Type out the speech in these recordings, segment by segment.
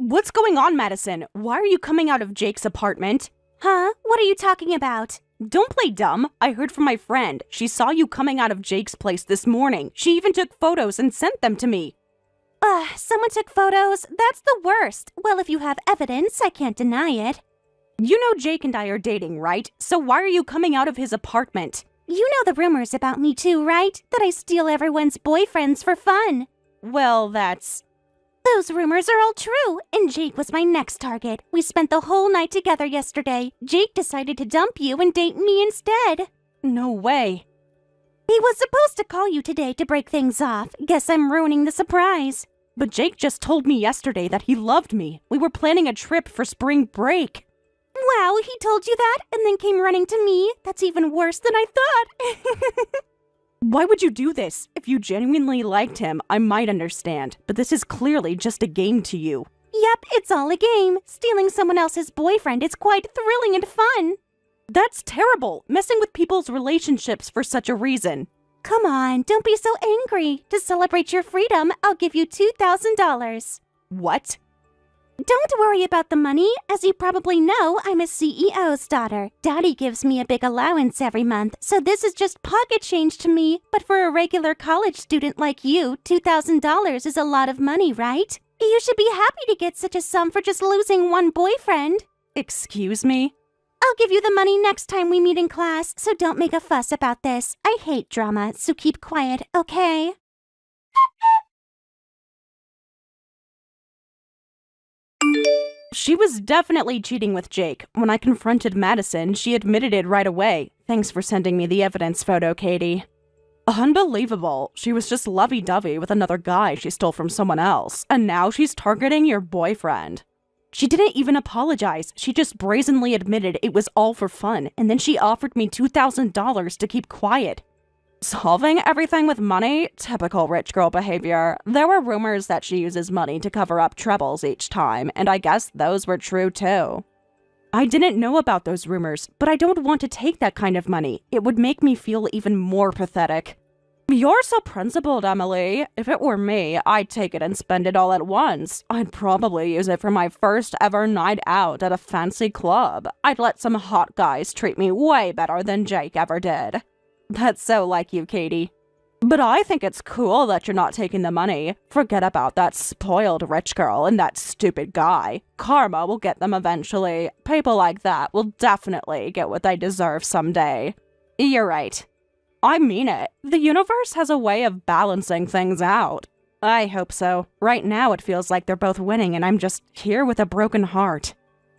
What's going on, Madison? Why are you coming out of Jake's apartment? Huh? What are you talking about? Don't play dumb. I heard from my friend. She saw you coming out of Jake's place this morning. She even took photos and sent them to me. Someone took photos? That's the worst. Well, if you have evidence, I can't deny it. You know Jake and I are dating, right? So why are you coming out of his apartment? You know the rumors about me too, right? That I steal everyone's boyfriends for fun. Well, that's... Those rumors are all true, and Jake was my next target. We spent the whole night together yesterday. Jake decided to dump you and date me instead. No way. He was supposed to call you today to break things off. Guess I'm ruining the surprise. But Jake just told me yesterday that he loved me. We were planning a trip for spring break. Wow, he told you that and then came running to me? That's even worse than I thought. Why would you do this? If you genuinely liked him, I might understand. But this is clearly just a game to you. Yep, it's all a game. Stealing someone else's boyfriend is quite thrilling and fun. That's terrible, messing with people's relationships for such a reason. Come on, don't be so angry. To celebrate your freedom, I'll give you $2,000. What? Don't worry about the money. As you probably know, I'm a CEO's daughter. Daddy gives me a big allowance every month, so this is just pocket change to me. But for a regular college student like you, $2,000 is a lot of money, right? You should be happy to get such a sum for just losing one boyfriend. Excuse me? I'll give you the money next time we meet in class, so don't make a fuss about this. I hate drama, so keep quiet, okay? She was definitely cheating with Jake. When I confronted Madison, she admitted it right away. Thanks for sending me the evidence photo, Katie. Unbelievable. She was just lovey-dovey with another guy she stole from someone else, and now she's targeting your boyfriend. She didn't even apologize. She just brazenly admitted it was all for fun, and then she offered me $2,000 to keep quiet. Solving everything with money? Typical rich girl behavior. There were rumors that she uses money to cover up troubles each time, and I guess those were true too. I didn't know about those rumors, but I don't want to take that kind of money. It would make me feel even more pathetic. You're so principled, Emily. If it were me, I'd take it and spend it all at once. I'd probably use it for my first ever night out at a fancy club. I'd let some hot guys treat me way better than Jake ever did. That's so like you, Katie. But I think it's cool that you're not taking the money. Forget about that spoiled rich girl and that stupid guy. Karma will get them eventually. People like that will definitely get what they deserve someday. You're right. I mean it. The universe has a way of balancing things out. I hope so. Right now it feels like they're both winning and I'm just here with a broken heart.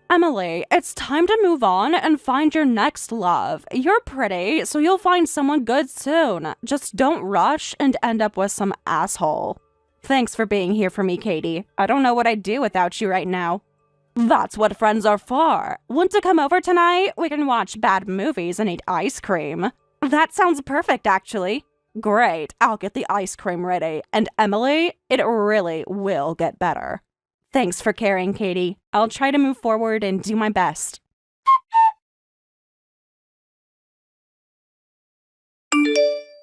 Emily, it's time to move on and find your next love. You're pretty, so you'll find someone good soon. Just don't rush and end up with some asshole. Thanks for being here for me, Katie. I don't know what I'd do without you right now. That's what friends are for. Want to come over tonight? We can watch bad movies and eat ice cream. That sounds perfect, actually. Great, I'll get the ice cream ready. And Emily, it really will get better. Thanks for caring, Katie. I'll try to move forward and do my best.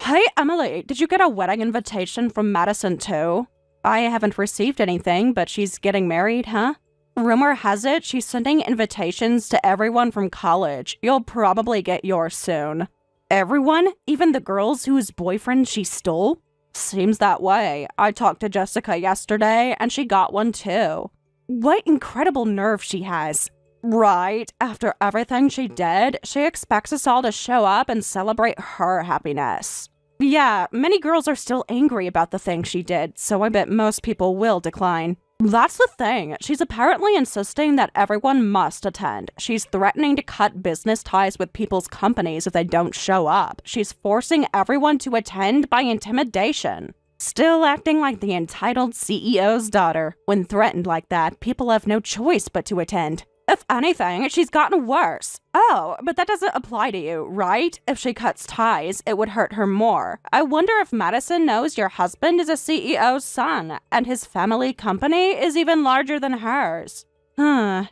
Hey, Emily, did you get a wedding invitation from Madison too? I haven't received anything, but she's getting married, huh? Rumor has it she's sending invitations to everyone from college. You'll probably get yours soon. Everyone? Even the girls whose boyfriend she stole? Seems that way. I talked to Jessica yesterday, and she got one too. What incredible nerve she has. Right, after everything she did, she expects us all to show up and celebrate her happiness. Yeah, many girls are still angry about the thing she did, so I bet most people will decline. That's the thing. She's apparently insisting that everyone must attend. She's threatening to cut business ties with people's companies if they don't show up. She's forcing everyone to attend by intimidation. Still acting like the entitled CEO's daughter. When threatened like that, people have no choice but to attend. If anything, she's gotten worse. Oh, but that doesn't apply to you, right? If she cuts ties, it would hurt her more. I wonder if Madison knows your husband is a CEO's son, and his family company is even larger than hers.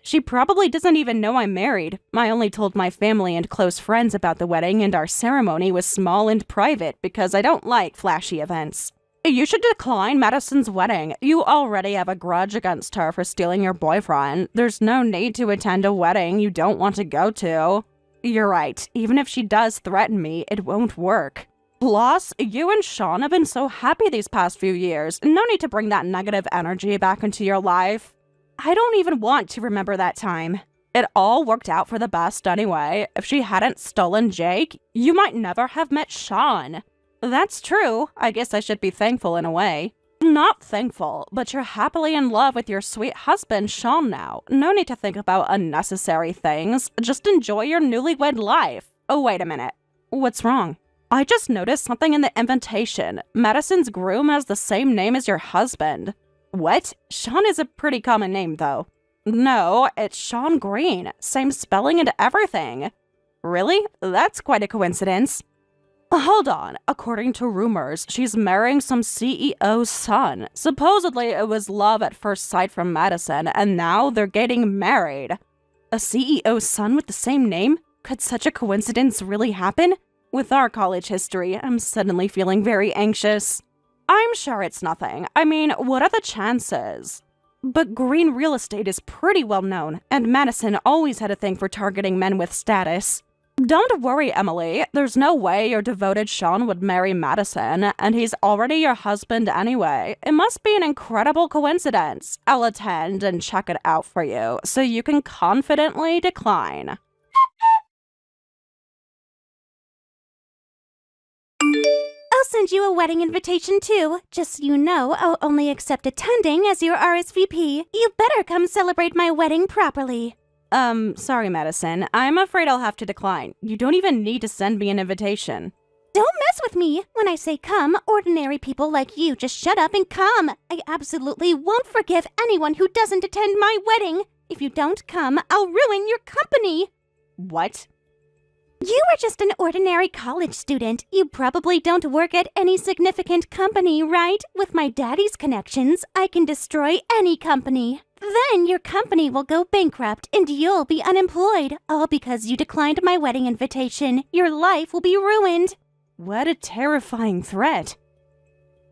She probably doesn't even know I'm married. I only told my family and close friends about the wedding, and our ceremony was small and private because I don't like flashy events. You should decline Madison's wedding. You already have a grudge against her for stealing your boyfriend. There's no need to attend a wedding you don't want to go to. You're right. Even if she does threaten me, it won't work. Plus, you and Sean have been so happy these past few years. No need to bring that negative energy back into your life. I don't even want to remember that time. It all worked out for the best anyway. If she hadn't stolen Jake, you might never have met Sean. That's true. I guess I should be thankful in a way. Not thankful, but you're happily in love with your sweet husband, Sean, now. No need to think about unnecessary things. Just enjoy your newlywed life. Oh, wait a minute. What's wrong? I just noticed something in the invitation. Madison's groom has the same name as your husband. What? Sean is a pretty common name, though. No, it's Sean Green. Same spelling and everything. Really? That's quite a coincidence. Hold on. According to rumors, she's marrying some CEO's son. Supposedly, it was love at first sight from Madison, and now they're getting married. A CEO's son with the same name? Could such a coincidence really happen? With our college history, I'm suddenly feeling very anxious. I'm sure it's nothing. I mean, what are the chances? But Green Real Estate is pretty well known, and Madison always had a thing for targeting men with status. Don't worry, Emily. There's no way your devoted Sean would marry Madison, and he's already your husband anyway. It must be an incredible coincidence. I'll attend and check it out for you, so you can confidently decline. I'll send you a wedding invitation too. Just so you know, I'll only accept attending as your RSVP. You better come celebrate my wedding properly. Sorry, Madison. I'm afraid I'll have to decline. You don't even need to send me an invitation. Don't mess with me. When I say come, ordinary people like you just shut up and come. I absolutely won't forgive anyone who doesn't attend my wedding. If you don't come, I'll ruin your company. What? You are just an ordinary college student. You probably don't work at any significant company, right? With my daddy's connections, I can destroy any company. Then your company will go bankrupt and you'll be unemployed, all because you declined my wedding invitation. Your life will be ruined. What a terrifying threat.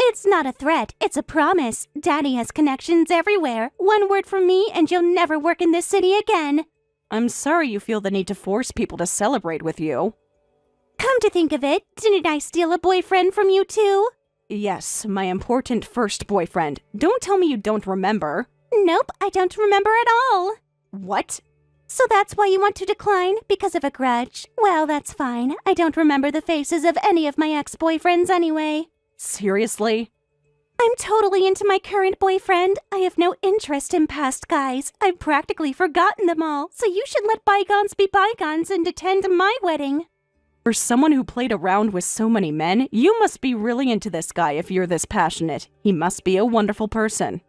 It's not a threat, it's a promise. Daddy has connections everywhere. One word from me and you'll never work in this city again. I'm sorry you feel the need to force people to celebrate with you. Come to think of it, didn't I steal a boyfriend from you too? Yes, my important first boyfriend. Don't tell me you don't remember. Nope, I don't remember at all. What? So that's why you want to decline? Because of a grudge? Well, that's fine. I don't remember the faces of any of my ex-boyfriends anyway. Seriously? I'm totally into my current boyfriend. I have no interest in past guys. I've practically forgotten them all, so you should let bygones be bygones and attend my wedding. For someone who played around with so many men, you must be really into this guy if you're this passionate. He must be a wonderful person.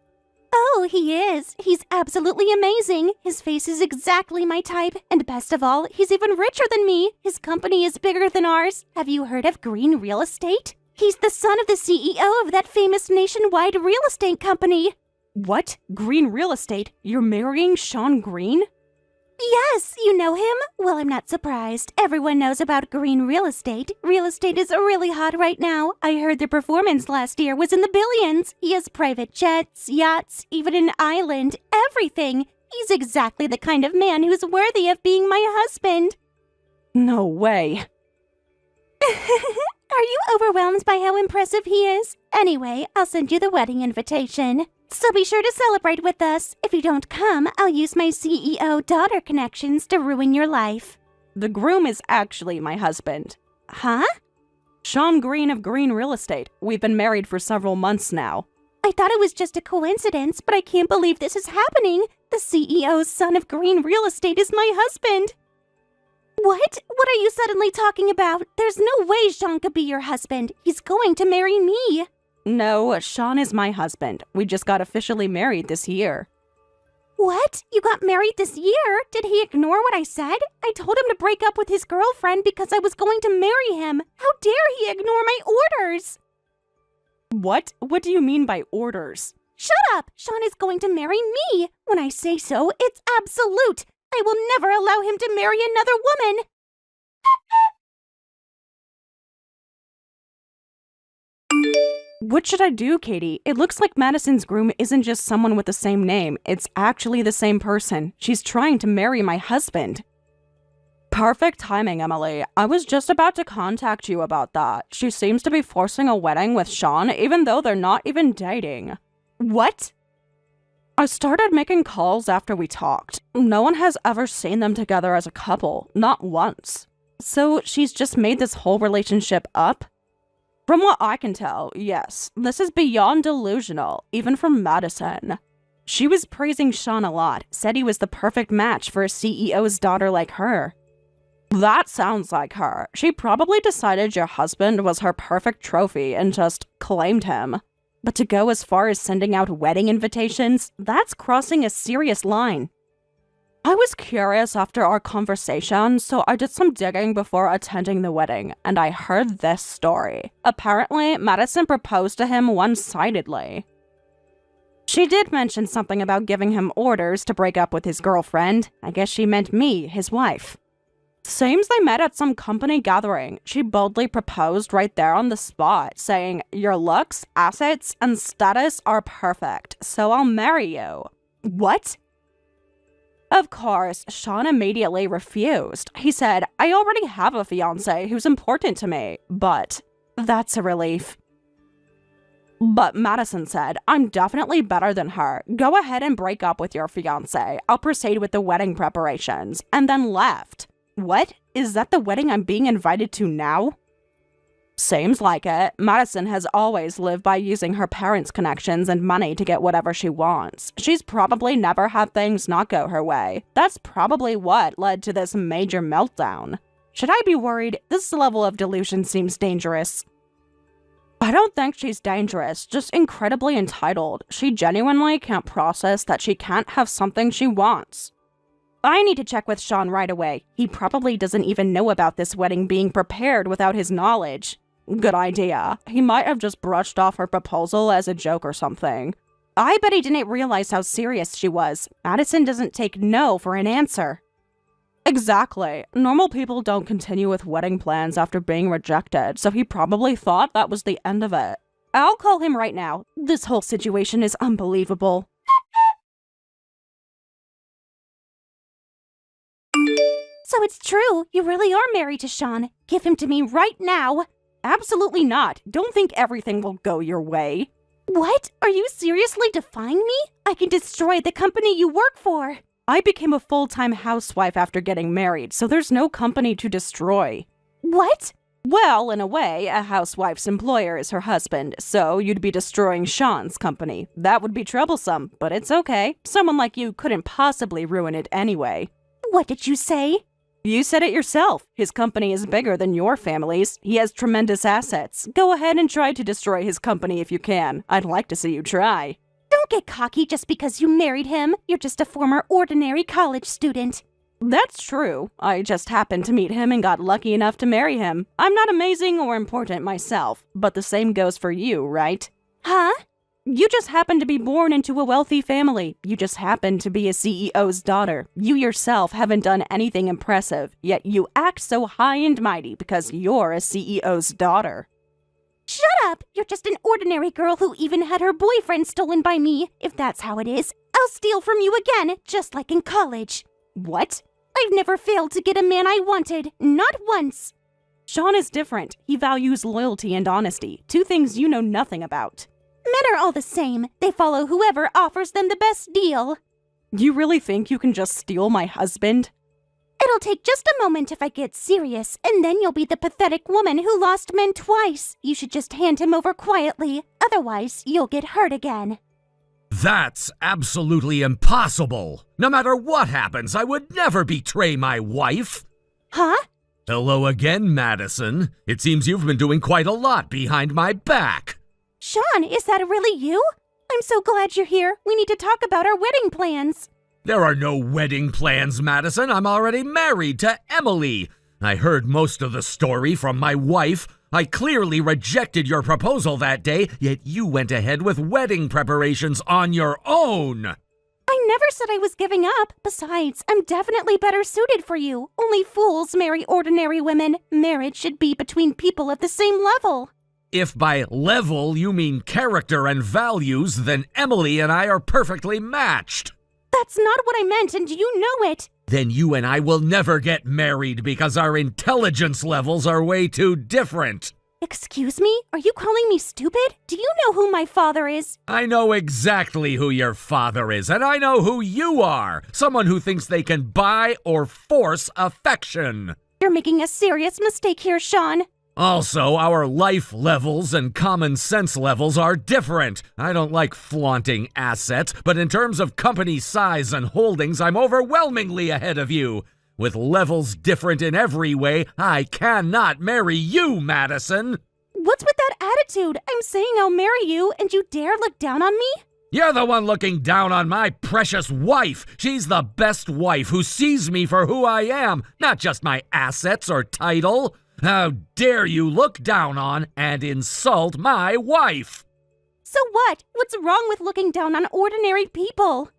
Oh, he is. He's absolutely amazing. His face is exactly my type. And best of all, he's even richer than me. His company is bigger than ours. Have you heard of Green Real Estate? He's the son of the CEO of that famous nationwide real estate company. What? Green Real Estate? You're marrying Sean Green? Yes, you know him? Well, I'm not surprised. Everyone knows about Green Real Estate. Real estate is really hot right now. I heard their performance last year was in the billions. He has private jets, yachts, even an island, everything. He's exactly the kind of man who's worthy of being my husband. No way. Are you overwhelmed by how impressive he is? Anyway, I'll send you the wedding invitation. So be sure to celebrate with us. If you don't come, I'll use my CEO daughter connections to ruin your life. The groom is actually my husband. Huh? Sean Green of Green Real Estate. We've been married for several months now. I thought it was just a coincidence, but I can't believe this is happening. The CEO's son of Green Real Estate is my husband. What? What are you suddenly talking about? There's no way Sean could be your husband. He's going to marry me. No, Sean is my husband. We just got officially married this year. What? You got married this year? Did he ignore what I said? I told him to break up with his girlfriend because I was going to marry him. How dare he ignore my orders? What? What do you mean by orders? Shut up! Sean is going to marry me. When I say so, it's absolute. I will never allow him to marry another woman. What should I do, Katie? It looks like Madison's groom isn't just someone with the same name. It's actually the same person. She's trying to marry my husband. Perfect timing, Emily. I was just about to contact you about that. She seems to be forcing a wedding with Sean, even though they're not even dating. What? I started making calls after we talked. No one has ever seen them together as a couple, not once. So she's just made this whole relationship up? From what I can tell, yes, this is beyond delusional, even from Madison. She was praising Sean a lot, said he was the perfect match for a CEO's daughter like her. That sounds like her. She probably decided your husband was her perfect trophy and just claimed him. But to go as far as sending out wedding invitations, that's crossing a serious line. I was curious after our conversation, so I did some digging before attending the wedding, and I heard this story. Apparently, Madison proposed to him one-sidedly. She did mention something about giving him orders to break up with his girlfriend. I guess she meant me, his wife. Seems they met at some company gathering. She boldly proposed right there on the spot, saying, "Your looks, assets, and status are perfect, so I'll marry you." What? Of course, Sean immediately refused. He said, "I already have a fiancé who's important to me," but that's a relief. But Madison said, "I'm definitely better than her. Go ahead and break up with your fiancé. I'll proceed with the wedding preparations," and then left. What? Is that the wedding I'm being invited to now? Seems like it. Madison has always lived by using her parents' connections and money to get whatever she wants. She's probably never had things not go her way. That's probably what led to this major meltdown. Should I be worried? This level of delusion seems dangerous. I don't think she's dangerous, just incredibly entitled. She genuinely can't process that she can't have something she wants. I need to check with Sean right away. He probably doesn't even know about this wedding being prepared without his knowledge. Good idea. He might have just brushed off her proposal as a joke or something. I bet he didn't realize how serious she was. Madison doesn't take no for an answer. Exactly. Normal people don't continue with wedding plans after being rejected, so he probably thought that was the end of it. I'll call him right now. This whole situation is unbelievable. So it's true, you really are married to Sean. Give him to me right now. Absolutely not. Don't think everything will go your way. What? Are you seriously defying me? I can destroy the company you work for. I became a full-time housewife after getting married, so there's no company to destroy. What? Well, in a way, a housewife's employer is her husband, so you'd be destroying Sean's company. That would be troublesome, but it's okay. Someone like you couldn't possibly ruin it anyway. What did you say? You said it yourself. His company is bigger than your family's. He has tremendous assets. Go ahead and try to destroy his company if you can. I'd like to see you try. Don't get cocky just because you married him. You're just a former ordinary college student. That's true. I just happened to meet him and got lucky enough to marry him. I'm not amazing or important myself, but the same goes for you, right? Huh? You just happen to be born into a wealthy family. You just happen to be a CEO's daughter. You yourself haven't done anything impressive, yet you act so high and mighty because you're a CEO's daughter. Shut up! You're just an ordinary girl who even had her boyfriend stolen by me. If that's how it is, I'll steal from you again, just like in college. What? I've never failed to get a man I wanted, not once. Sean is different. He values loyalty and honesty, two things you know nothing about. Men are all the same. They follow whoever offers them the best deal. You really think you can just steal my husband? It'll take just a moment if I get serious, and then you'll be the pathetic woman who lost men twice. You should just hand him over quietly, otherwise you'll get hurt again. That's absolutely impossible. No matter what happens, I would never betray my wife. Huh? Hello again, Madison. It seems you've been doing quite a lot behind my back. Sean, is that really you? I'm so glad you're here. We need to talk about our wedding plans. There are no wedding plans, Madison. I'm already married to Emily. I heard most of the story from my wife. I clearly rejected your proposal that day, yet you went ahead with wedding preparations on your own. I never said I was giving up. Besides, I'm definitely better suited for you. Only fools marry ordinary women. Marriage should be between people at the same level. If by level you mean character and values, then Emily and I are perfectly matched. That's not what I meant, and you know it. Then you and I will never get married because our intelligence levels are way too different. Excuse me? Are you calling me stupid? Do you know who my father is? I know exactly who your father is, and I know who you are. Someone who thinks they can buy or force affection. You're making a serious mistake here, Sean. Also, our life levels and common sense levels are different. I don't like flaunting assets, but in terms of company size and holdings, I'm overwhelmingly ahead of you. With levels different in every way, I cannot marry you, Madison. What's with that attitude? I'm saying I'll marry you, and you dare look down on me? You're the one looking down on my precious wife. She's the best wife who sees me for who I am, not just my assets or title. How dare you look down on and insult my wife? So what? What's wrong with looking down on ordinary people?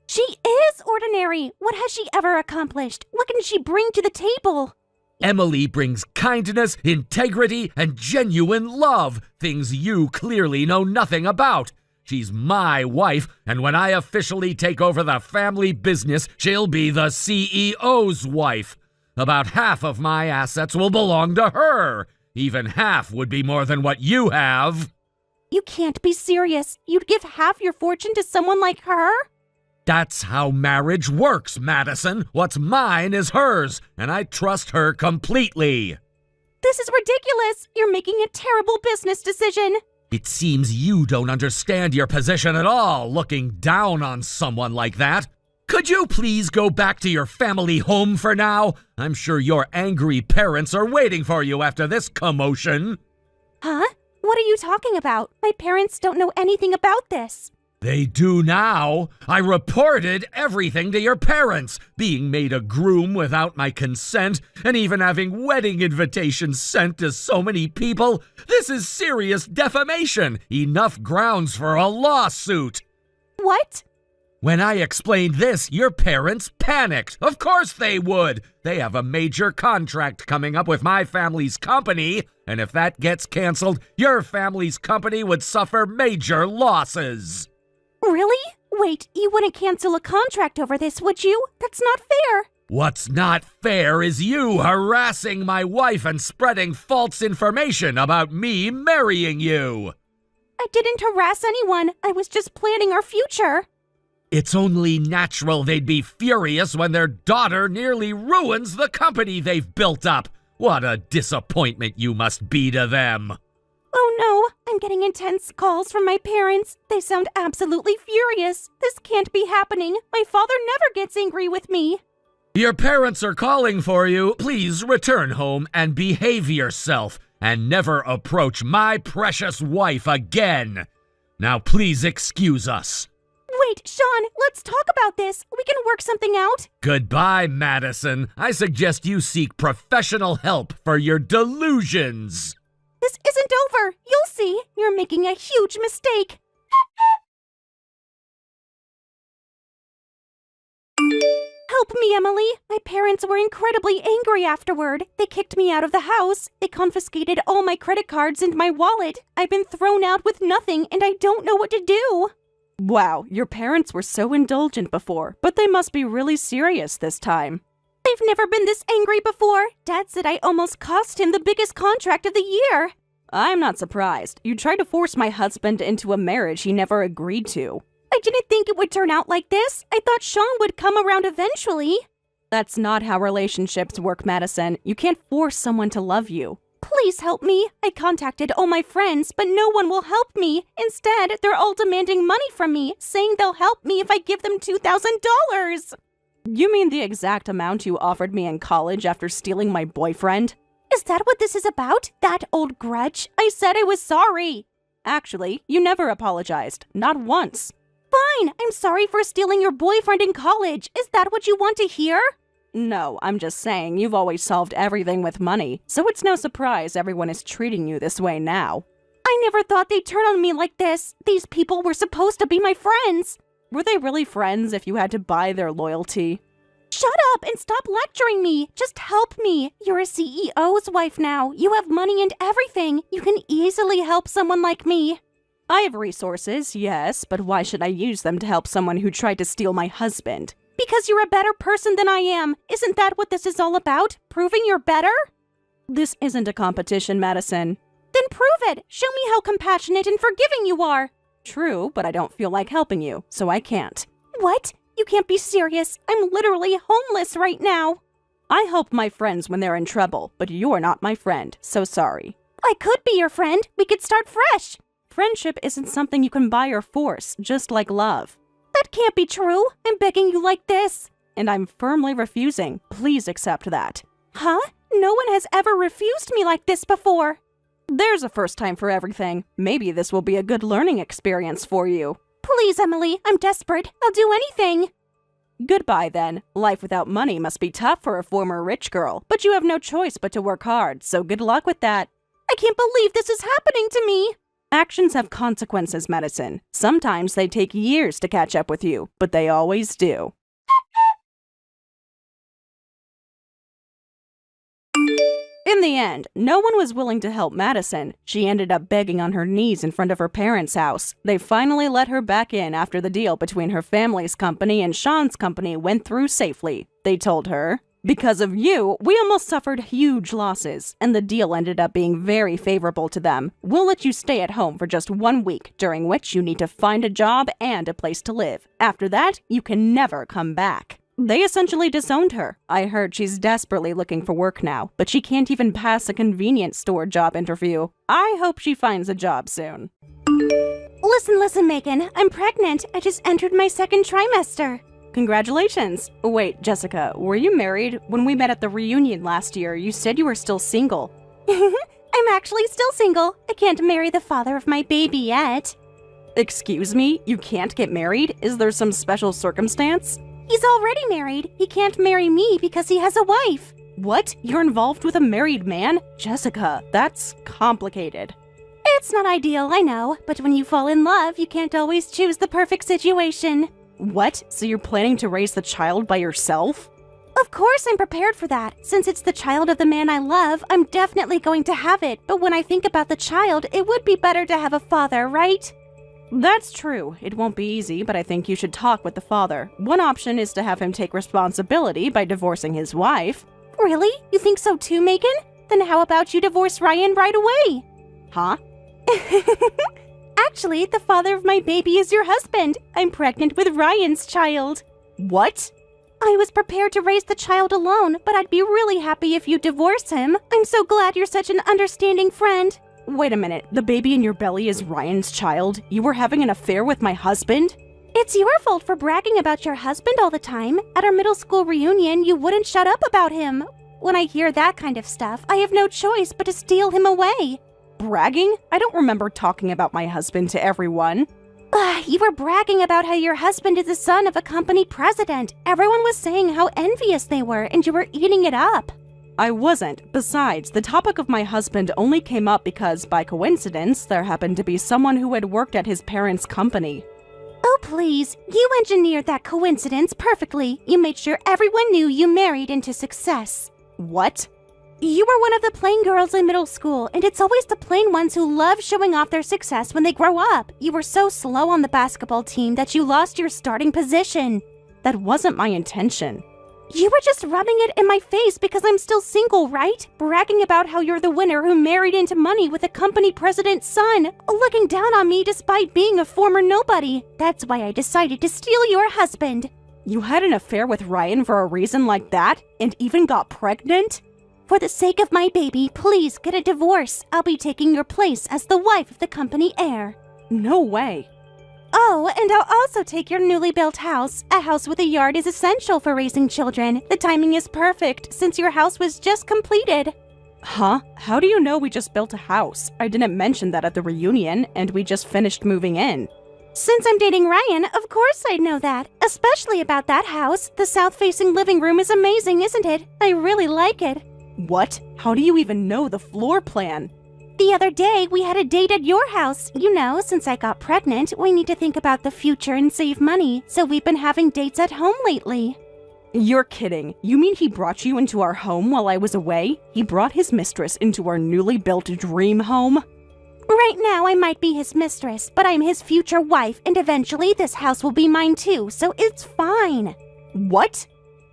She is ordinary. What has she ever accomplished? What can she bring to the table? Emily brings kindness, integrity, and genuine love, things you clearly know nothing about. She's my wife, and when I officially take over the family business, she'll be the CEO's wife. About half of my assets will belong to her. Even half would be more than what you have. You can't be serious. You'd give half your fortune to someone like her? That's how marriage works, Madison. What's mine is hers, and I trust her completely. This is ridiculous. You're making a terrible business decision. It seems you don't understand your position at all, looking down on someone like that. Could you please go back to your family home for now? I'm sure your angry parents are waiting for you after this commotion. Huh? What are you talking about? My parents don't know anything about this. They do now. I reported everything to your parents, being made a groom without my consent, and even having wedding invitations sent to so many people. This is serious defamation. Enough grounds for a lawsuit. What? When I explained this, your parents panicked. Of course they would. They have a major contract coming up with my family's company, and if that gets canceled, your family's company would suffer major losses. Really? Wait, you wouldn't cancel a contract over this, would you? That's not fair. What's not fair is you harassing my wife and spreading false information about me marrying you. I didn't harass anyone. I was just planning our future. It's only natural they'd be furious when their daughter nearly ruins the company they've built up. What a disappointment you must be to them. Oh no, I'm getting intense calls from my parents. They sound absolutely furious. This can't be happening. My father never gets angry with me. Your parents are calling for you. Please return home and behave yourself, and never approach my precious wife again. Now please excuse us. Wait, Sean, let's talk about this. We can work something out. Goodbye, Madison. I suggest you seek professional help for your delusions. This isn't over. You'll see. You're making a huge mistake. Help me, Emily. My parents were incredibly angry afterward. They kicked me out of the house. They confiscated all my credit cards and my wallet. I've been thrown out with nothing, and I don't know what to do. Wow, your parents were so indulgent before, but they must be really serious this time. They've never been this angry before. Dad said I almost cost him the biggest contract of the year. I'm not surprised. You tried to force my husband into a marriage he never agreed to. I didn't think it would turn out like this. I thought Sean would come around eventually. That's not how relationships work, Madison. You can't force someone to love you. Please help me. I contacted all my friends, but no one will help me. Instead, they're all demanding money from me, saying they'll help me if I give them $2,000. You mean the exact amount you offered me in college after stealing my boyfriend? Is that what this is about? That old grudge? I said I was sorry. Actually, you never apologized. Not once. Fine, I'm sorry for stealing your boyfriend in college. Is that what you want to hear? No, I'm just saying you've always solved everything with money, so it's no surprise everyone is treating you this way now. I never thought they'd turn on me like this. These people were supposed to be my friends. Were they really friends if you had to buy their loyalty? Shut up and stop lecturing me. Just help me. You're a CEO's wife now. You have money and everything. You can easily help someone like me. I have resources, yes, but why should I use them to help someone who tried to steal my husband? Because you're a better person than I am. Isn't that what this is all about? Proving you're better? This isn't a competition, Madison. Then prove it. Show me how compassionate and forgiving you are. True, but I don't feel like helping you, so I can't. What? You can't be serious. I'm literally homeless right now. I help my friends when they're in trouble, but you're not my friend, so sorry. I could be your friend. We could start fresh. Friendship isn't something you can buy or force, just like love. That can't be true. I'm begging you like this. And I'm firmly refusing. Please accept that. Huh? No one has ever refused me like this before. There's a first time for everything. Maybe this will be a good learning experience for you. Please, Emily, I'm desperate. I'll do anything. Goodbye, then. Life without money must be tough for a former rich girl, but you have no choice but to work hard, so good luck with that. I can't believe this is happening to me. Actions have consequences, Madison. Sometimes they take years to catch up with you, but they always do. In the end, no one was willing to help Madison. She ended up begging on her knees in front of her parents' house. They finally let her back in after the deal between her family's company and Sean's company went through safely. They told her, "Because of you, we almost suffered huge losses, and the deal ended up being very favorable to them. We'll let you stay at home for just 1 week, during which you need to find a job and a place to live. After that, you can never come back." They essentially disowned her. I heard she's desperately looking for work now, but she can't even pass a convenience store job interview. I hope she finds a job soon. Listen, Megan. I'm pregnant. I just entered my 2nd trimester. Congratulations. Wait, Jessica, were you married? When we met at the reunion last year, you said you were still single. I'm actually still single. I can't marry the father of my baby yet. Excuse me? You can't get married? Is there some special circumstance? He's already married. He can't marry me because he has a wife. What? You're involved with a married man? Jessica, that's complicated. It's not ideal, I know, but when you fall in love, you can't always choose the perfect situation. What? So you're planning to raise the child by yourself? Of course I'm prepared for that. Since it's the child of the man I love, I'm definitely going to have it. But when I think about the child, it would be better to have a father, right? That's true. It won't be easy, but I think you should talk with the father. One option is to have him take responsibility by divorcing his wife. Really? You think so too, Megan? Then how about you divorce Ryan right away? Huh? Actually, the father of my baby is your husband. I'm pregnant with Ryan's child. What? I was prepared to raise the child alone, but I'd be really happy if you divorce him. I'm so glad you're such an understanding friend. Wait a minute, the baby in your belly is Ryan's child? You were having an affair with my husband? It's your fault for bragging about your husband all the time. At our middle school reunion, you wouldn't shut up about him. When I hear that kind of stuff, I have no choice but to steal him away. Bragging? I don't remember talking about my husband to everyone. You were bragging about how your husband is the son of a company president. Everyone was saying how envious they were, and you were eating it up. I wasn't. Besides, the topic of my husband only came up because, by coincidence, there happened to be someone who had worked at his parents' company. Oh, please. You engineered that coincidence perfectly. You made sure everyone knew you married into success. What? You were one of the plain girls in middle school, and it's always the plain ones who love showing off their success when they grow up. You were so slow on the basketball team that you lost your starting position. That wasn't my intention. You were just rubbing it in my face because I'm still single, right? Bragging about how you're the winner who married into money with a company president's son, looking down on me despite being a former nobody. That's why I decided to steal your husband. You had an affair with Ryan for a reason like that? And even got pregnant? For the sake of my baby, please get a divorce. I'll be taking your place as the wife of the company heir. No way. Oh, and I'll also take your newly built house. A house with a yard is essential for raising children. The timing is perfect, since your house was just completed. Huh? How do you know we just built a house? I didn't mention that at the reunion, and we just finished moving in. Since I'm dating Ryan, of course I'd know that. Especially about that house. The south-facing living room is amazing, isn't it? I really like it. What? How do you even know the floor plan? The other day, we had a date at your house. You know, since I got pregnant, we need to think about the future and save money, so we've been having dates at home lately. You're kidding. You mean he brought you into our home while I was away? He brought his mistress into our newly built dream home? Right now, I might be his mistress, but I'm his future wife, and eventually this house will be mine too, so it's fine. What?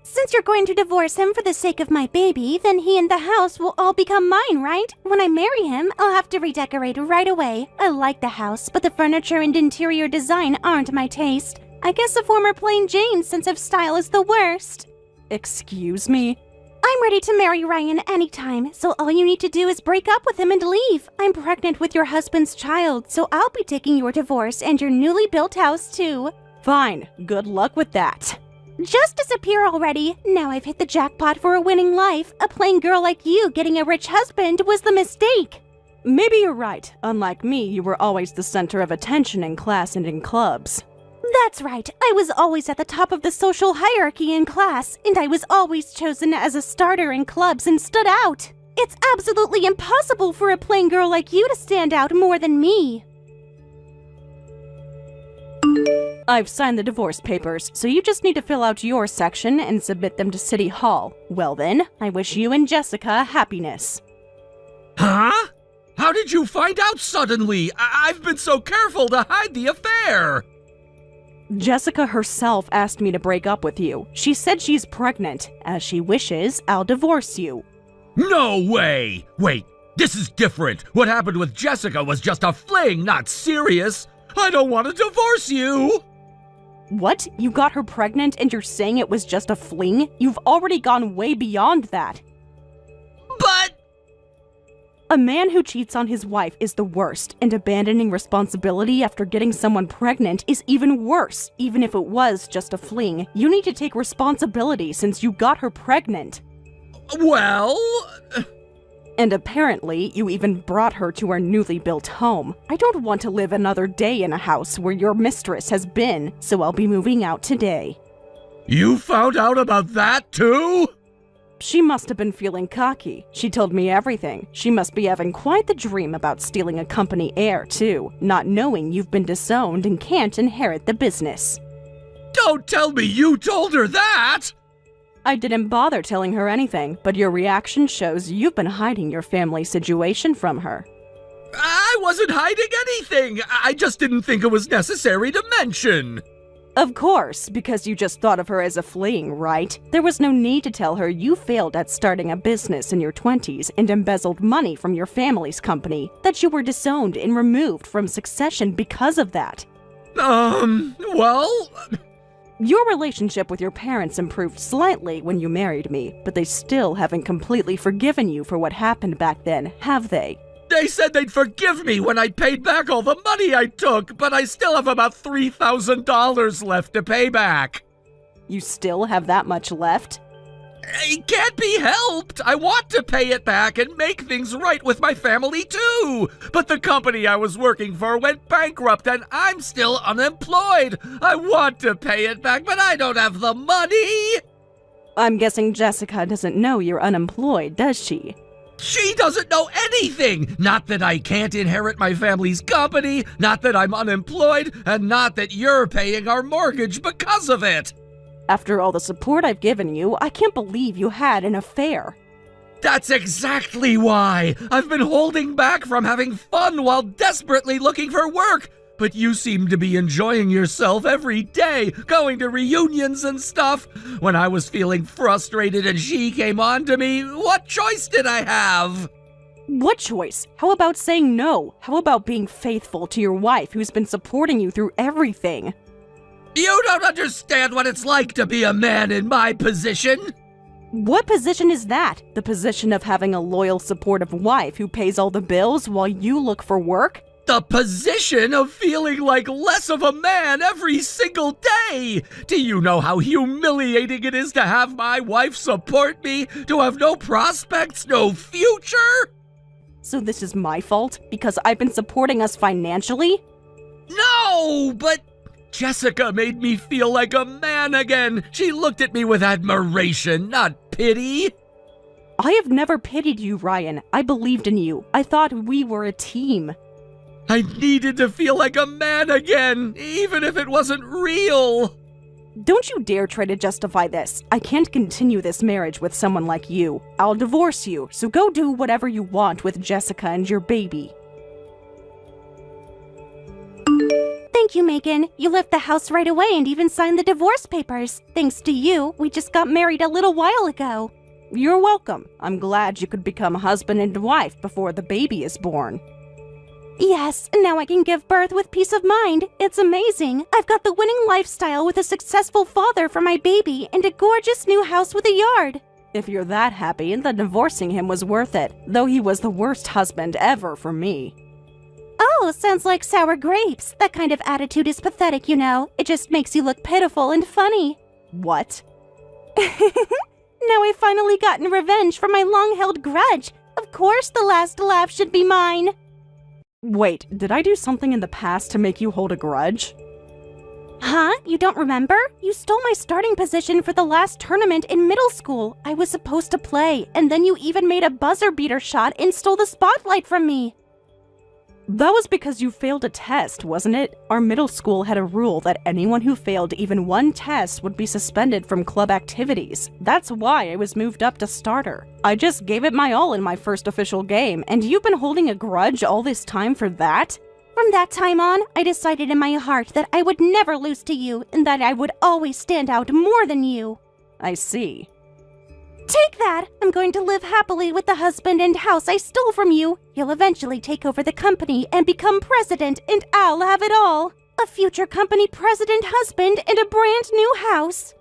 Since you're going to divorce him for the sake of my baby, then he and the house will all become mine, right? When I marry him, I'll have to redecorate right away. I like the house, but the furniture and interior design aren't my taste. I guess a former plain Jane's sense of style is the worst. Excuse me? I'm ready to marry Ryan anytime, so all you need to do is break up with him and leave. I'm pregnant with your husband's child, so I'll be taking your divorce and your newly built house too. Fine. Good luck with that. Just disappear already. Now I've hit the jackpot for a winning life. A plain girl like you getting a rich husband was the mistake. Maybe you're right. Unlike me, you were always the center of attention in class and in clubs. That's right. I was always at the top of the social hierarchy in class, and I was always chosen as a starter in clubs and stood out. It's absolutely impossible for a plain girl like you to stand out more than me. I've signed the divorce papers, so you just need to fill out your section and submit them to City Hall. Well then, I wish you and Jessica happiness. Huh? How did you find out suddenly? I've been so careful to hide the affair. Jessica herself asked me to break up with you. She said she's pregnant. As she wishes, I'll divorce you. No way! Wait, this is different. What happened with Jessica was just a fling, not serious. I don't want to divorce you! What? You got her pregnant and you're saying it was just a fling? You've already gone way beyond that. But... A man who cheats on his wife is the worst, and abandoning responsibility after getting someone pregnant is even worse. Even if it was just a fling, you need to take responsibility since you got her pregnant. Well... And apparently, you even brought her to our newly built home. I don't want to live another day in a house where your mistress has been, so I'll be moving out today. You found out about that too? She must have been feeling cocky. She told me everything. She must be having quite the dream about stealing a company heir, too, not knowing you've been disowned and can't inherit the business. Don't tell me you told her that! I didn't bother telling her anything, but your reaction shows you've been hiding your family situation from her. I wasn't hiding anything! I just didn't think it was necessary to mention! Of course, because you just thought of her as a fling, right? There was no need to tell her you failed at starting a business in your 20s and embezzled money from your family's company, that you were disowned and removed from succession because of that. Well... Your relationship with your parents improved slightly when you married me, but they still haven't completely forgiven you for what happened back then, have they? They said they'd forgive me when I paid back all the money I took, but I still have about $3,000 left to pay back. You still have that much left? It can't be helped. I want to pay it back and make things right with my family too. But the company I was working for went bankrupt and I'm still unemployed. I want to pay it back, but I don't have the money. I'm guessing Jessica doesn't know you're unemployed, does she? She doesn't know anything! Not that I can't inherit my family's company, not that I'm unemployed, and not that you're paying our mortgage because of it! After all the support I've given you, I can't believe you had an affair. That's exactly why! I've been holding back from having fun while desperately looking for work! But you seem to be enjoying yourself every day, going to reunions and stuff. When I was feeling frustrated and she came on to me, what choice did I have? What choice? How about saying no? How about being faithful to your wife who's been supporting you through everything? You don't understand what it's like to be a man in my position. What position is that? The position of having a loyal, supportive wife who pays all the bills while you look for work? The position of feeling like less of a man every single day! Do you know how humiliating it is to have my wife support me, to have no prospects, no future? So this is my fault? Because I've been supporting us financially? No, but Jessica made me feel like a man again. She looked at me with admiration, not pity. I have never pitied you, Ryan. I believed in you. I thought we were a team. I needed to feel like a man again, even if it wasn't real. Don't you dare try to justify this. I can't continue this marriage with someone like you. I'll divorce you, so go do whatever you want with Jessica and your baby. Thank you, Megan. You left the house right away and even signed the divorce papers. Thanks to you, we just got married a little while ago. You're welcome. I'm glad you could become husband and wife before the baby is born. Yes, now I can give birth with peace of mind. It's amazing. I've got the winning lifestyle with a successful father for my baby and a gorgeous new house with a yard. If you're that happy, then divorcing him was worth it, though he was the worst husband ever for me. Oh, sounds like sour grapes. That kind of attitude is pathetic, you know. It just makes you look pitiful and funny. What? Now I've finally gotten revenge for my long-held grudge. Of course the last laugh should be mine. Wait, did I do something in the past to make you hold a grudge? Huh? You don't remember? You stole my starting position for the last tournament in middle school. I was supposed to play, and then you even made a buzzer beater shot and stole the spotlight from me. That was because you failed a test, wasn't it? Our middle school had a rule that anyone who failed even one test would be suspended from club activities. That's why I was moved up to starter. I just gave it my all in my first official game, and you've been holding a grudge all this time for that? From that time on, I decided in my heart that I would never lose to you and that I would always stand out more than you. I see. Take that! I'm going to live happily with the husband and house I stole from you. You'll eventually take over the company and become president, and I'll have it all. A future company president husband and a brand new house.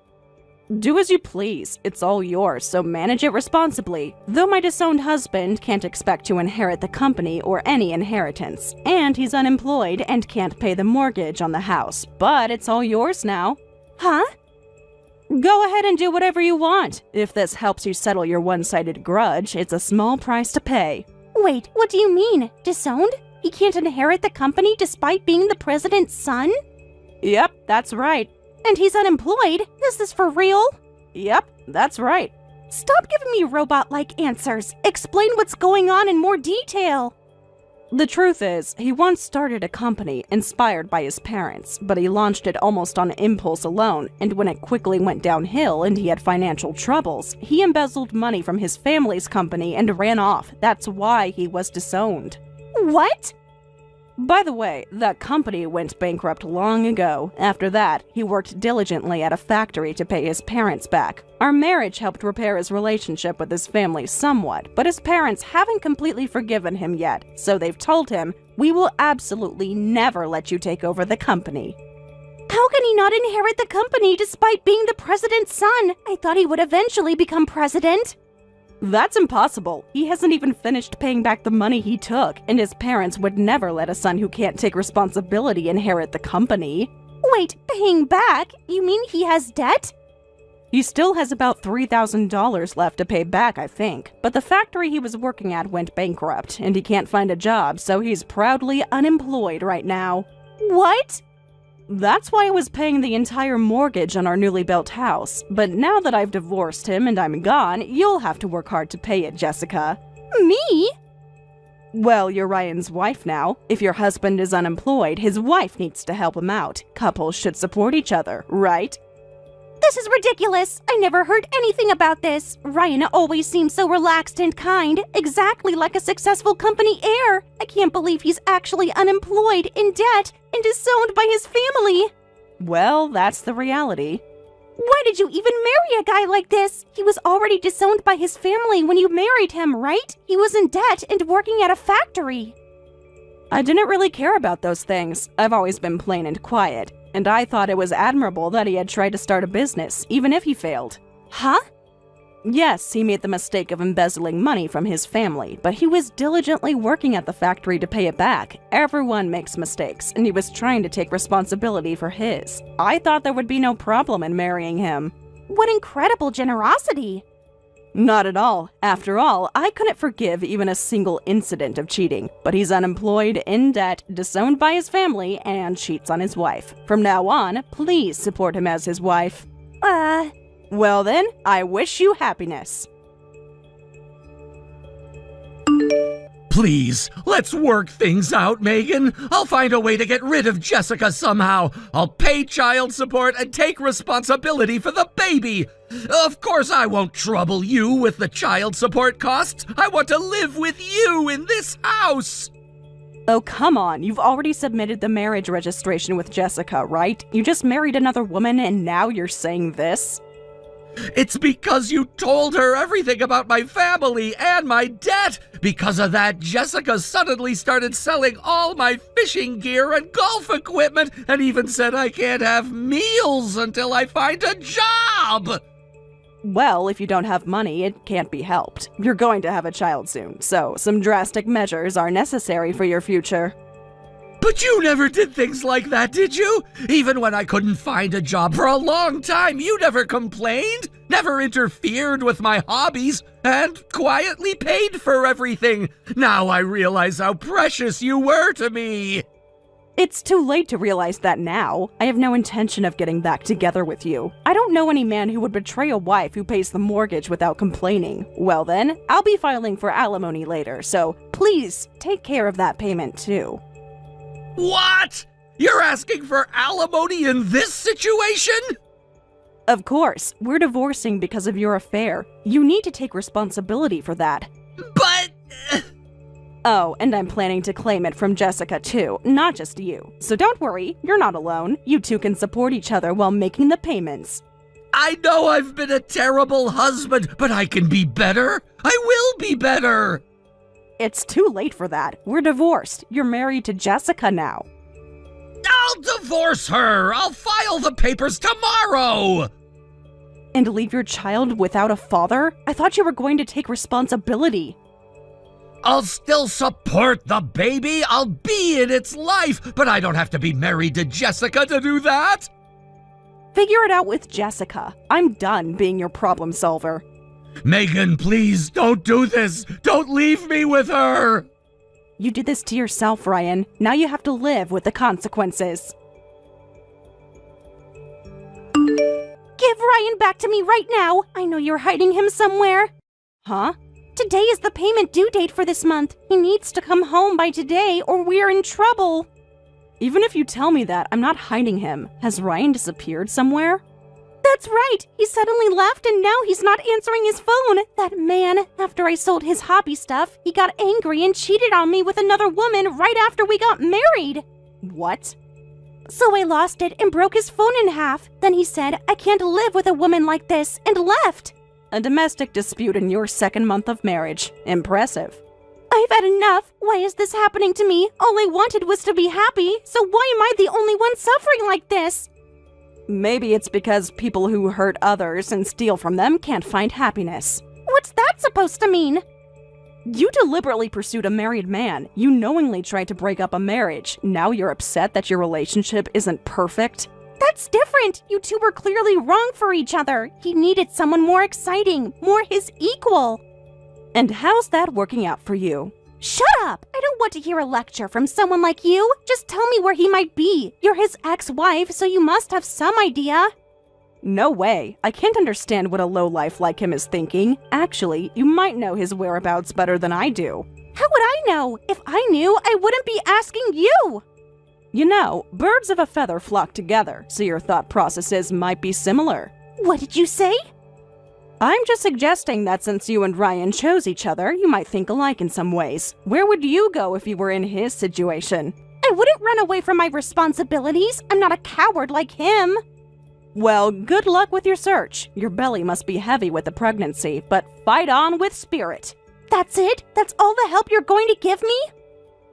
Do as you please. It's all yours, so manage it responsibly. Though my disowned husband can't expect to inherit the company or any inheritance, and he's unemployed and can't pay the mortgage on the house, but it's all yours now. Huh? Go ahead and do whatever you want. If this helps you settle your one-sided grudge, it's a small price to pay. Wait, what do you mean? Disowned? He can't inherit the company despite being the president's son? Yep, that's right. And he's unemployed? Is this for real? Yep, that's right. Stop giving me robot-like answers. Explain what's going on in more detail. The truth is, he once started a company inspired by his parents, but he launched it almost on impulse alone, and when it quickly went downhill and he had financial troubles, he embezzled money from his family's company and ran off. That's why he was disowned. What? By the way, that company went bankrupt long ago. After that, he worked diligently at a factory to pay his parents back. Our marriage helped repair his relationship with his family somewhat, but his parents haven't completely forgiven him yet, so they've told him, "We will absolutely never let you take over the company." How can he not inherit the company despite being the president's son? I thought he would eventually become president. That's impossible. He hasn't even finished paying back the money he took, and his parents would never let a son who can't take responsibility inherit the company. Wait, paying back? You mean he has debt? He still has about $3,000 left to pay back, I think. But the factory he was working at went bankrupt, and he can't find a job, so he's proudly unemployed right now. What? That's why I was paying the entire mortgage on our newly built house. But now that I've divorced him and I'm gone, you'll have to work hard to pay it, Jessica. Me? Well, you're Ryan's wife now. If your husband is unemployed, his wife needs to help him out. Couples should support each other, right? This is ridiculous. I never heard anything about this. Ryan always seems so relaxed and kind, exactly like a successful company heir. I can't believe he's actually unemployed, in debt, and disowned by his family. Well, that's the reality. Why did you even marry a guy like this? He was already disowned by his family when you married him, right? He was in debt and working at a factory. I didn't really care about those things. I've always been plain and quiet. And I thought it was admirable that he had tried to start a business, even if he failed. Huh? Yes, he made the mistake of embezzling money from his family, but he was diligently working at the factory to pay it back. Everyone makes mistakes, and he was trying to take responsibility for his. I thought there would be no problem in marrying him. What incredible generosity! Not at all. After all, I couldn't forgive even a single incident of cheating, but he's unemployed, in debt, disowned by his family, and cheats on his wife. From now on, please support him as his wife. Well then, I wish you happiness. Please, let's work things out, Megan. I'll find a way to get rid of Jessica somehow. I'll pay child support and take responsibility for the baby. Of course I won't trouble you with the child support costs. I want to live with you in this house. Oh, come on. You've already submitted the marriage registration with Jessica, right? You just married another woman and now you're saying this? It's because you told her everything about my family and my debt. Because of that, Jessica suddenly started selling all my fishing gear and golf equipment and even said I can't have meals until I find a job. Well, if you don't have money, it can't be helped. You're going to have a child soon, so some drastic measures are necessary for your future. But you never did things like that, did you? Even when I couldn't find a job for a long time, you never complained, never interfered with my hobbies, and quietly paid for everything. Now I realize how precious you were to me. It's too late to realize that now. I have no intention of getting back together with you. I don't know any man who would betray a wife who pays the mortgage without complaining. Well then, I'll be filing for alimony later, so please take care of that payment too. What? You're asking for alimony in this situation? Of course, we're divorcing because of your affair. You need to take responsibility for that. But... Oh, and I'm planning to claim it from Jessica too, not just you. So don't worry, you're not alone. You two can support each other while making the payments. I know I've been a terrible husband, but I can be better. I will be better. It's too late for that. We're divorced. You're married to Jessica now. I'll divorce her. I'll file the papers tomorrow. And leave your child without a father? I thought you were going to take responsibility. I'll still support the baby. I'll be in its life, but I don't have to be married to Jessica to do that. Figure it out with Jessica. I'm done being your problem solver. Megan, please don't do this. Don't leave me with her. You did this to yourself, Ryan. Now you have to live with the consequences. Give Ryan back to me right now. I know you're hiding him somewhere. Huh? Today is the payment due date for this month. He needs to come home by today or we're in trouble. Even if you tell me that, I'm not hiding him. Has Ryan disappeared somewhere? That's right. He suddenly left and now he's not answering his phone. That man, after I sold his hobby stuff, he got angry and cheated on me with another woman right after we got married. What? So I lost it and broke his phone in half. Then he said, I can't live with a woman like this, and left. A domestic dispute in your second month of marriage. Impressive. I've had enough. Why is this happening to me? All I wanted was to be happy, so why am I the only one suffering like this? Maybe it's because people who hurt others and steal from them can't find happiness. What's that supposed to mean? You deliberately pursued a married man. You knowingly tried to break up a marriage. Now you're upset that your relationship isn't perfect? That's different. You two were clearly wrong for each other. He needed someone more exciting, more his equal. And how's that working out for you? Shut up! I don't want to hear a lecture from someone like you. Just tell me where he might be. You're his ex-wife, so you must have some idea. No way. I can't understand what a lowlife like him is thinking. Actually, you might know his whereabouts better than I do. How would I know? If I knew, I wouldn't be asking you. You know, birds of a feather flock together, so your thought processes might be similar. What did you say? I'm just suggesting that since you and Ryan chose each other, you might think alike in some ways. Where would you go if you were in his situation? I wouldn't run away from my responsibilities. I'm not a coward like him. Well, good luck with your search. Your belly must be heavy with the pregnancy, but fight on with spirit. That's it? That's all the help you're going to give me?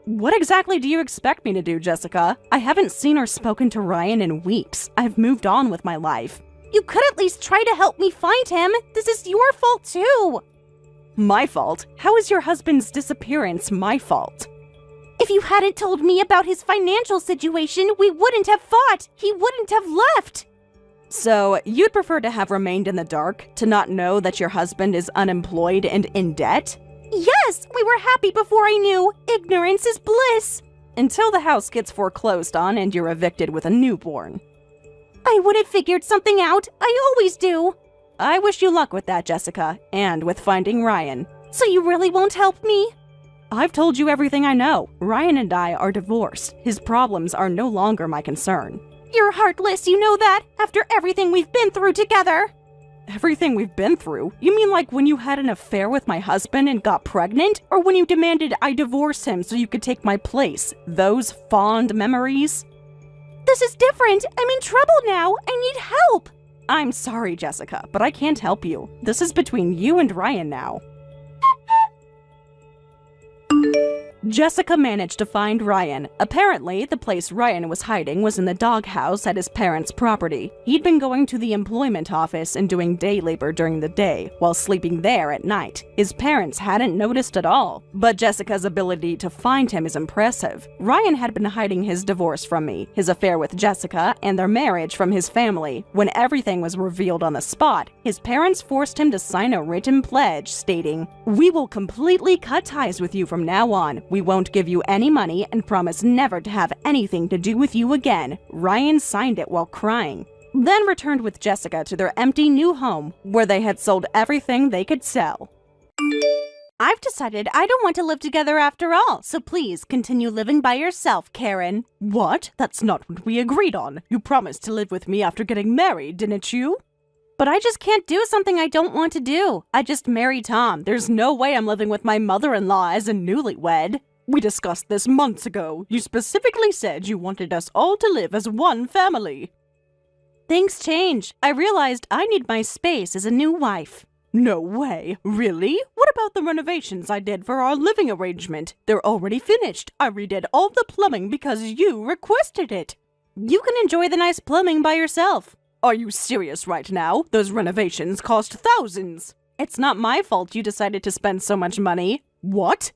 What exactly do you expect me to do, Jessica? I haven't seen or spoken to Ryan in weeks. I've moved on with my life. You could at least try to help me find him. This is your fault too. My fault? How is your husband's disappearance my fault? If you hadn't told me about his financial situation, we wouldn't have fought. He wouldn't have left. So, you'd prefer to have remained in the dark, to not know that your husband is unemployed and in debt? Yes, we were happy before I knew. Ignorance is bliss. Until the house gets foreclosed on and you're evicted with a newborn. I would have figured something out. I always do. I wish you luck with that, Jessica, and with finding Ryan. So you really won't help me? I've told you everything I know. Ryan and I are divorced. His problems are no longer my concern. You're heartless, you know that, after everything we've been through together. Everything we've been through? You mean like when you had an affair with my husband and got pregnant? Or when you demanded I divorce him so you could take my place? Those fond memories? This is different. I'm in trouble now. I need help. I'm sorry, Jessica, but I can't help you. This is between you and Ryan now. Jessica managed to find Ryan. Apparently, the place Ryan was hiding was in the doghouse at his parents' property. He'd been going to the employment office and doing day labor during the day, while sleeping there at night. His parents hadn't noticed at all, but Jessica's ability to find him is impressive. Ryan had been hiding his divorce from me, his affair with Jessica, and their marriage from his family. When everything was revealed on the spot, his parents forced him to sign a written pledge stating, "We will completely cut ties with you from now on. We won't give you any money and promise never to have anything to do with you again." Ryan signed it while crying, then returned with Jessica to their empty new home, where they had sold everything they could sell. I've decided I don't want to live together after all, so please continue living by yourself, Karen. What? That's not what we agreed on. You promised to live with me after getting married, didn't you? But I just can't do something I don't want to do. I just married Tom. There's no way I'm living with my mother-in-law as a newlywed. We discussed this months ago. You specifically said you wanted us all to live as one family. Things change. I realized I need my space as a new wife. No way. Really? What about the renovations I did for our living arrangement? They're already finished. I redid all the plumbing because you requested it. You can enjoy the nice plumbing by yourself. Are you serious right now? Those renovations cost thousands. It's not my fault you decided to spend so much money. What?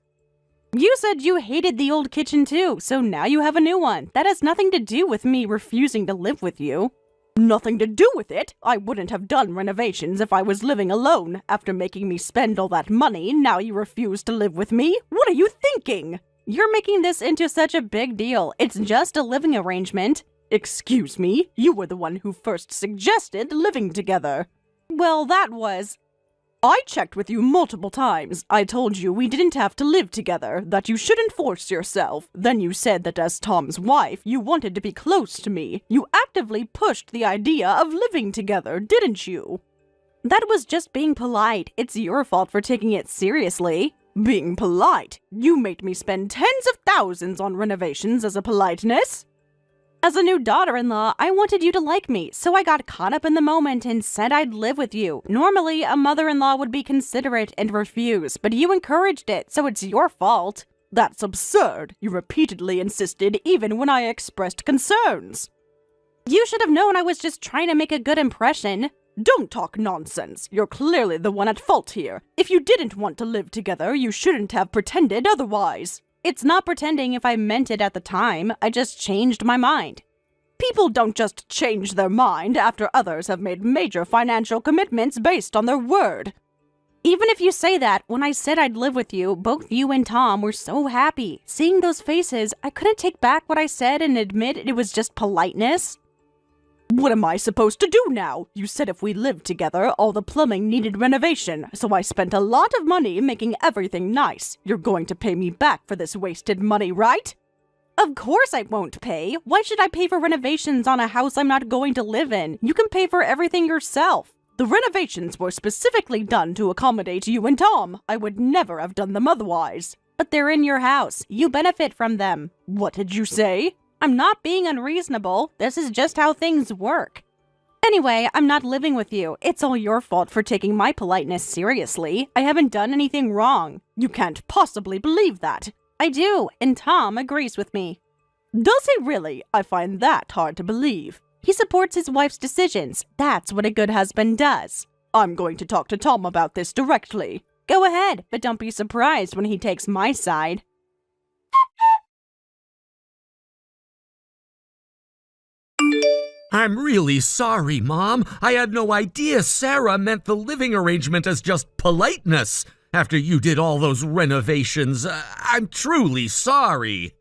You said you hated the old kitchen too, so now you have a new one. That has nothing to do with me refusing to live with you. Nothing to do with it? I wouldn't have done renovations if I was living alone. After making me spend all that money, now you refuse to live with me? What are you thinking? You're making this into such a big deal. It's just a living arrangement. Excuse me? You were the one who first suggested living together. Well, that was... I checked with you multiple times. I told you we didn't have to live together, that you shouldn't force yourself. Then you said that as Tom's wife, you wanted to be close to me. You actively pushed the idea of living together, didn't you? That was just being polite. It's your fault for taking it seriously. Being polite? You made me spend tens of thousands on renovations as a politeness? As a new daughter-in-law, I wanted you to like me, so I got caught up in the moment and said I'd live with you. Normally, a mother-in-law would be considerate and refuse, but you encouraged it, so it's your fault. That's absurd. You repeatedly insisted even when I expressed concerns. You should have known I was just trying to make a good impression. Don't talk nonsense. You're clearly the one at fault here. If you didn't want to live together, you shouldn't have pretended otherwise. It's not pretending if I meant it at the time. I just changed my mind. People don't just change their mind after others have made major financial commitments based on their word. Even if you say that, when I said I'd live with you, both you and Tom were so happy. Seeing those faces, I couldn't take back what I said and admit it was just politeness. What am I supposed to do now? You said if we lived together, all the plumbing needed renovation, so I spent a lot of money making everything nice. You're going to pay me back for this wasted money, right? Of course I won't pay. Why should I pay for renovations on a house I'm not going to live in? You can pay for everything yourself. The renovations were specifically done to accommodate you and Tom. I would never have done them otherwise. But they're in your house. You benefit from them. What did you say? I'm not being unreasonable. This is just how things work. Anyway, I'm not living with you. It's all your fault for taking my politeness seriously. I haven't done anything wrong. You can't possibly believe that. I do, and Tom agrees with me. Does he really? I find that hard to believe. He supports his wife's decisions. That's what a good husband does. I'm going to talk to Tom about this directly. Go ahead, but don't be surprised when he takes my side. I'm really sorry, Mom. I had no idea Sarah meant the living arrangement as just politeness. After you did all those renovations, I'm truly sorry.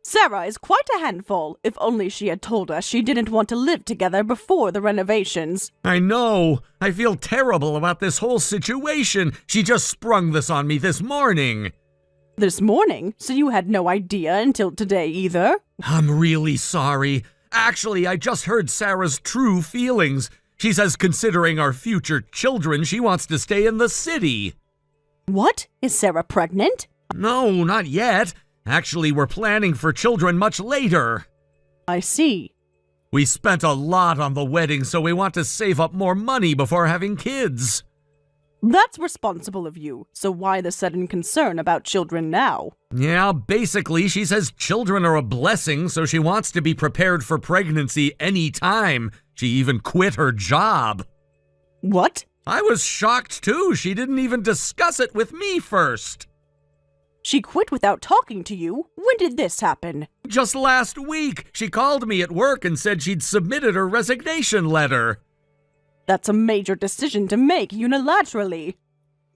Sarah is quite a handful. If only she had told us she didn't want to live together before the renovations. I know. I feel terrible about this whole situation. She just sprung this on me this morning. This morning, so you had no idea until today either? I'm really sorry. Actually, I just heard Sarah's true feelings. She says considering our future children, she wants to stay in the city. What? Is Sarah pregnant? No, not yet. Actually, we're planning for children much later. I see. We spent a lot on the wedding, so we want to save up more money before having kids. That's responsible of you, so why the sudden concern about children now? Yeah, basically, she says children are a blessing, so she wants to be prepared for pregnancy any time. She even quit her job. What? I was shocked too. She didn't even discuss it with me first. She quit without talking to you? When did this happen? Just last week, she called me at work and said she'd submitted her resignation letter. That's a major decision to make unilaterally.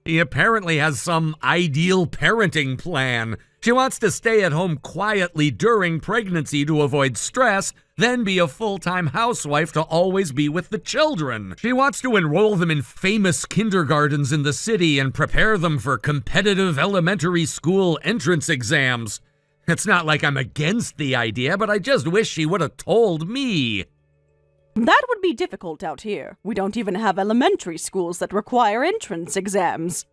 He apparently has some ideal parenting plan. She wants to stay at home quietly during pregnancy to avoid stress, then be a full-time housewife to always be with the children. She wants to enroll them in famous kindergartens in the city and prepare them for competitive elementary school entrance exams. It's not like I'm against the idea, but I just wish she would have told me. That would be difficult out here. We don't even have elementary schools that require entrance exams.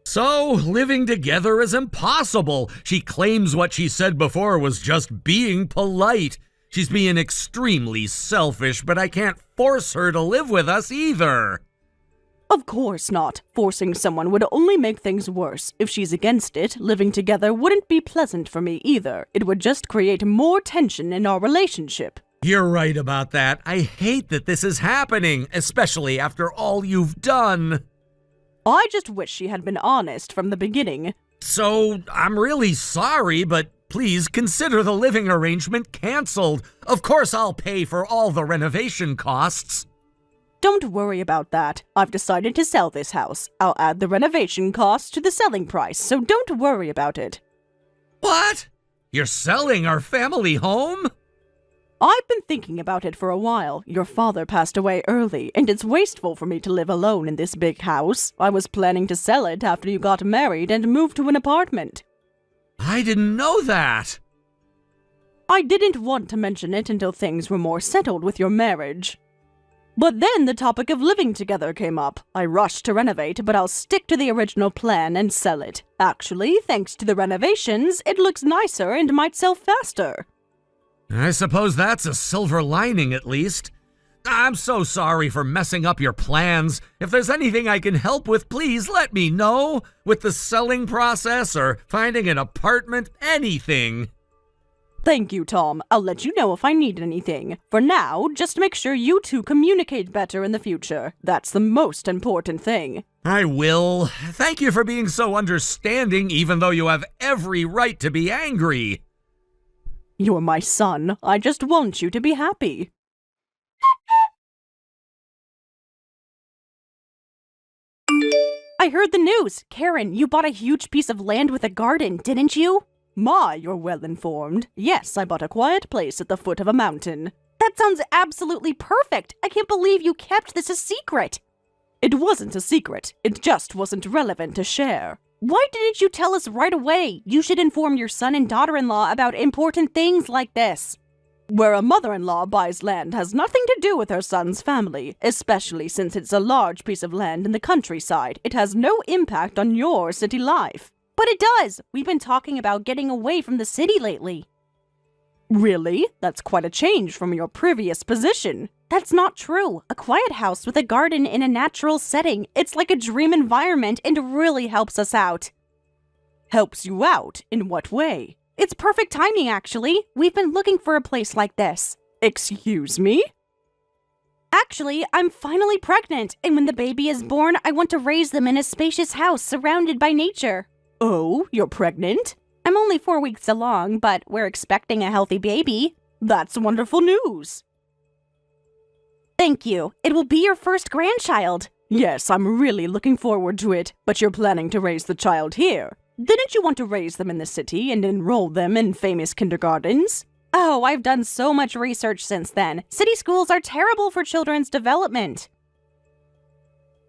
So, living together is impossible. She claims what she said before was just being polite. She's being extremely selfish, but I can't force her to live with us either. Of course not. Forcing someone would only make things worse. If she's against it, living together wouldn't be pleasant for me either. It would just create more tension in our relationship. You're right about that. I hate that this is happening, especially after all you've done. I just wish she had been honest from the beginning. So, I'm really sorry, but please consider the living arrangement canceled. Of course I'll pay for all the renovation costs. Don't worry about that. I've decided to sell this house. I'll add the renovation costs to the selling price, so don't worry about it. What? You're selling our family home? I've been thinking about it for a while. Your father passed away early, and it's wasteful for me to live alone in this big house. I was planning to sell it after you got married and move to an apartment. I didn't know that. I didn't want to mention it until things were more settled with your marriage. But then the topic of living together came up. I rushed to renovate, but I'll stick to the original plan and sell it. Actually, thanks to the renovations, it looks nicer and might sell faster. I suppose that's a silver lining at least. I'm so sorry for messing up your plans. If there's anything I can help with, please let me know. With the selling process or finding an apartment, anything. Thank you, Tom. I'll let you know if I need anything. For now, just make sure you two communicate better in the future. That's the most important thing. I will. Thank you for being so understanding, even though you have every right to be angry. You're my son. I just want you to be happy. I heard the news. Karen, you bought a huge piece of land with a garden, didn't you? Ma, you're well informed. Yes, I bought a quiet place at the foot of a mountain. That sounds absolutely perfect. I can't believe you kept this a secret. It wasn't a secret. It just wasn't relevant to share. Why didn't you tell us right away? You should inform your son and daughter-in-law about important things like this. Where a mother-in-law buys land has nothing to do with her son's family, especially since it's a large piece of land in the countryside. It has no impact on your city life. But it does! We've been talking about getting away from the city lately. Really? That's quite a change from your previous position. That's not true. A quiet house with a garden in a natural setting. It's like a dream environment and really helps us out. Helps you out? In what way? It's perfect timing, actually. We've been looking for a place like this. Excuse me? Actually, I'm finally pregnant, and when the baby is born, I want to raise them in a spacious house surrounded by nature. Oh, you're pregnant? I'm only 4 weeks along, but we're expecting a healthy baby. That's wonderful news. Thank you. It will be your first grandchild. Yes, I'm really looking forward to it, but you're planning to raise the child here. Didn't you want to raise them in the city and enroll them in famous kindergartens? Oh, I've done so much research since then. City schools are terrible for children's development.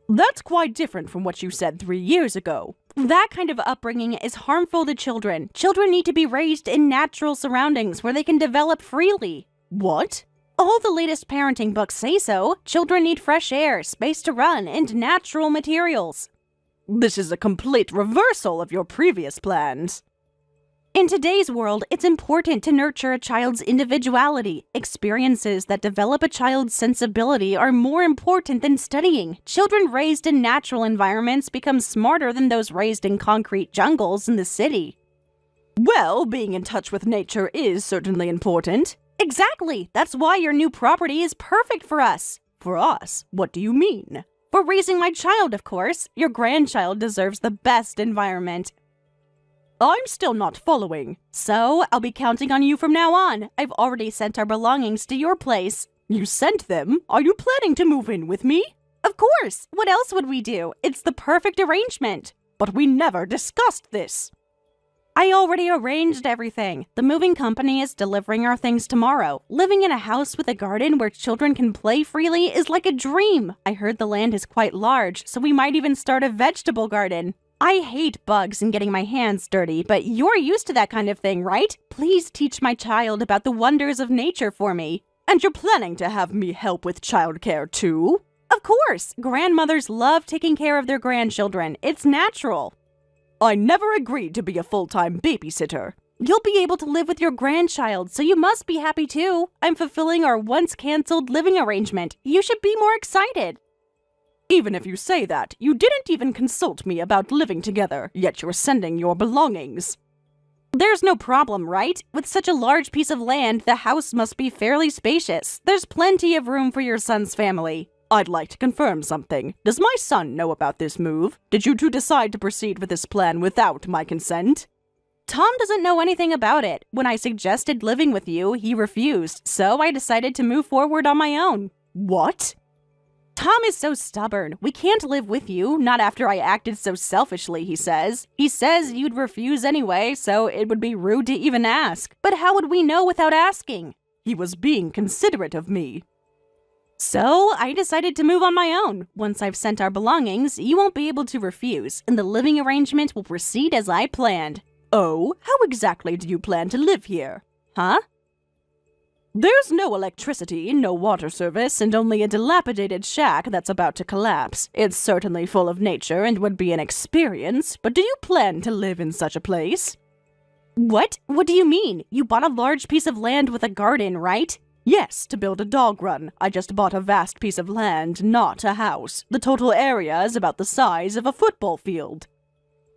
That's quite different from what you said 3 years ago. That kind of upbringing is harmful to children. Children need to be raised in natural surroundings where they can develop freely. What? All the latest parenting books say so. Children need fresh air, space to run, and natural materials. This is a complete reversal of your previous plans. In today's world, it's important to nurture a child's individuality. Experiences that develop a child's sensibility are more important than studying. Children raised in natural environments become smarter than those raised in concrete jungles in the city. Well, being in touch with nature is certainly important. Exactly! That's why your new property is perfect for us. For us? What do you mean? For raising my child, of course. Your grandchild deserves the best environment. I'm still not following. So, I'll be counting on you from now on. I've already sent our belongings to your place. You sent them? Are you planning to move in with me? Of course! What else would we do? It's the perfect arrangement. But we never discussed this. I already arranged everything. The moving company is delivering our things tomorrow. Living in a house with a garden where children can play freely is like a dream. I heard the land is quite large, so we might even start a vegetable garden. I hate bugs and getting my hands dirty, but you're used to that kind of thing, right? Please teach my child about the wonders of nature for me. And you're planning to have me help with childcare too? Of course! Grandmothers love taking care of their grandchildren. It's natural. I never agreed to be a full-time babysitter. You'll be able to live with your grandchild, so you must be happy too. I'm fulfilling our once-canceled living arrangement. You should be more excited. Even if you say that, you didn't even consult me about living together, yet you're sending your belongings. There's no problem, right? With such a large piece of land, the house must be fairly spacious. There's plenty of room for your son's family. I'd like to confirm something. Does my son know about this move? Did you two decide to proceed with this plan without my consent? Tom doesn't know anything about it. When I suggested living with you, he refused, so I decided to move forward on my own. What? Tom is so stubborn. We can't live with you, not after I acted so selfishly, he says. He says you'd refuse anyway, so it would be rude to even ask. But how would we know without asking? He was being considerate of me. So, I decided to move on my own. Once I've sent our belongings, you won't be able to refuse, and the living arrangement will proceed as I planned. Oh, how exactly do you plan to live here? Huh? There's no electricity, no water service, and only a dilapidated shack that's about to collapse. It's certainly full of nature and would be an experience, but do you plan to live in such a place? What? What do you mean? You bought a large piece of land with a garden, right? Yes, to build a dog run. I just bought a vast piece of land, not a house. The total area is about the size of a football field.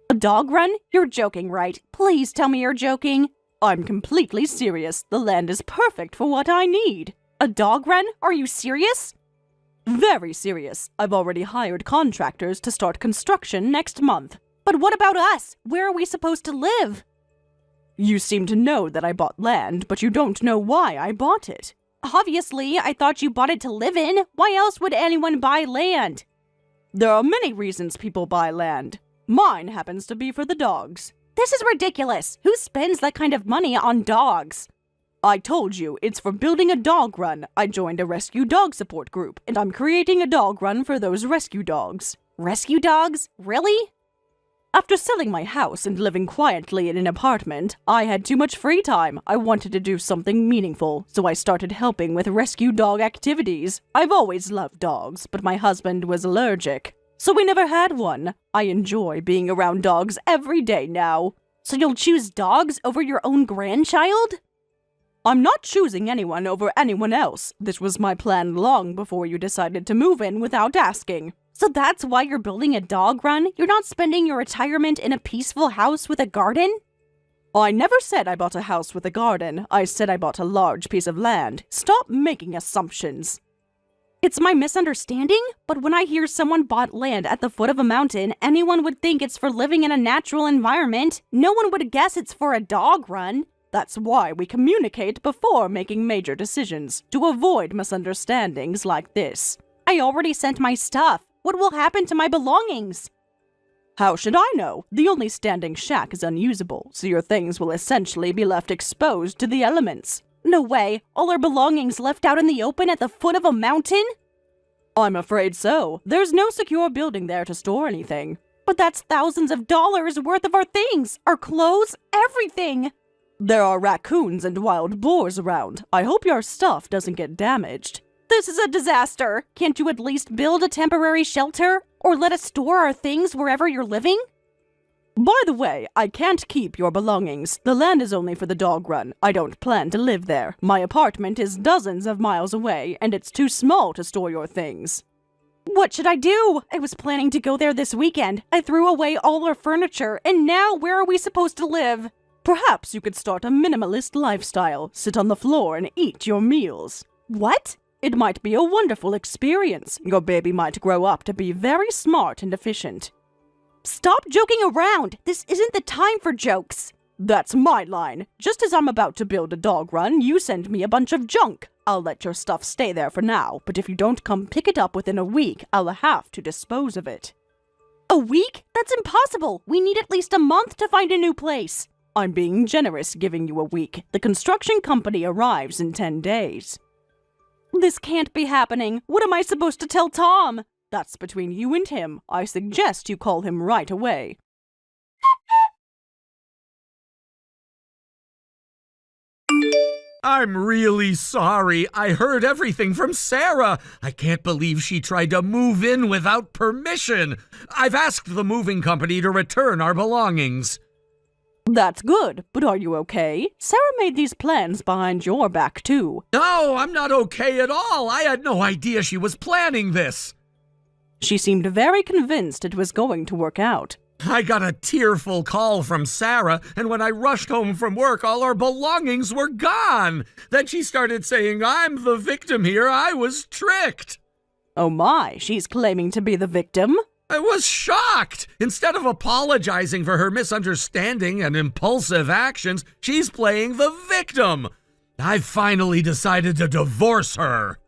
A dog run? You're joking, right? Please tell me you're joking. I'm completely serious. The land is perfect for what I need. A dog run? Are you serious? Very serious. I've already hired contractors to start construction next month. But what about us? Where are we supposed to live? You seem to know that I bought land, but you don't know why I bought it. Obviously, I thought you bought it to live in. Why else would anyone buy land? There are many reasons people buy land. Mine happens to be for the dogs. This is ridiculous. Who spends that kind of money on dogs? I told you, it's for building a dog run. I joined a rescue dog support group, and I'm creating a dog run for those rescue dogs. Rescue dogs? Really? After selling my house and living quietly in an apartment, I had too much free time. I wanted to do something meaningful, so I started helping with rescue dog activities. I've always loved dogs, but my husband was allergic, so we never had one. I enjoy being around dogs every day now. So you'll choose dogs over your own grandchild? I'm not choosing anyone over anyone else. This was my plan long before you decided to move in without asking. So that's why you're building a dog run? You're not spending your retirement in a peaceful house with a garden? I never said I bought a house with a garden. I said I bought a large piece of land. Stop making assumptions. It's my misunderstanding, but when I hear someone bought land at the foot of a mountain, anyone would think it's for living in a natural environment. No one would guess it's for a dog run. That's why we communicate before making major decisions, to avoid misunderstandings like this. I already sent my stuff. What will happen to my belongings? How should I know? The only standing shack is unusable, so your things will essentially be left exposed to the elements. No way! All our belongings left out in the open at the foot of a mountain? I'm afraid so. There's no secure building there to store anything. But that's thousands of dollars worth of our things, our clothes, everything. There are raccoons and wild boars around. I hope your stuff doesn't get damaged. This is a disaster. Can't you at least build a temporary shelter? Or let us store our things wherever you're living? By the way, I can't keep your belongings. The land is only for the dog run. I don't plan to live there. My apartment is dozens of miles away, and it's too small to store your things. What should I do? I was planning to go there this weekend. I threw away all our furniture, and now where are we supposed to live? Perhaps you could start a minimalist lifestyle. Sit on the floor and eat your meals. What? It might be a wonderful experience. Your baby might grow up to be very smart and efficient. Stop joking around! This isn't the time for jokes! That's my line. Just as I'm about to build a dog run, you send me a bunch of junk. I'll let your stuff stay there for now, but if you don't come pick it up within a week, I'll have to dispose of it. A week? That's impossible! We need at least a month to find a new place. I'm being generous giving you a week. The construction company arrives in 10 days. This can't be happening. What am I supposed to tell Tom? That's between you and him. I suggest you call him right away. I'm really sorry. I heard everything from Sarah. I can't believe she tried to move in without permission. I've asked the moving company to return our belongings. That's good, but are you okay? Sarah made these plans behind your back, too. No, I'm not okay at all. I had no idea she was planning this. She seemed very convinced it was going to work out. I got a tearful call from Sarah, and when I rushed home from work, all our belongings were gone. Then she started saying, I'm the victim here. I was tricked. Oh my, she's claiming to be the victim? I was shocked. Instead of apologizing for her misunderstanding and impulsive actions, she's playing the victim. I've finally decided to divorce her.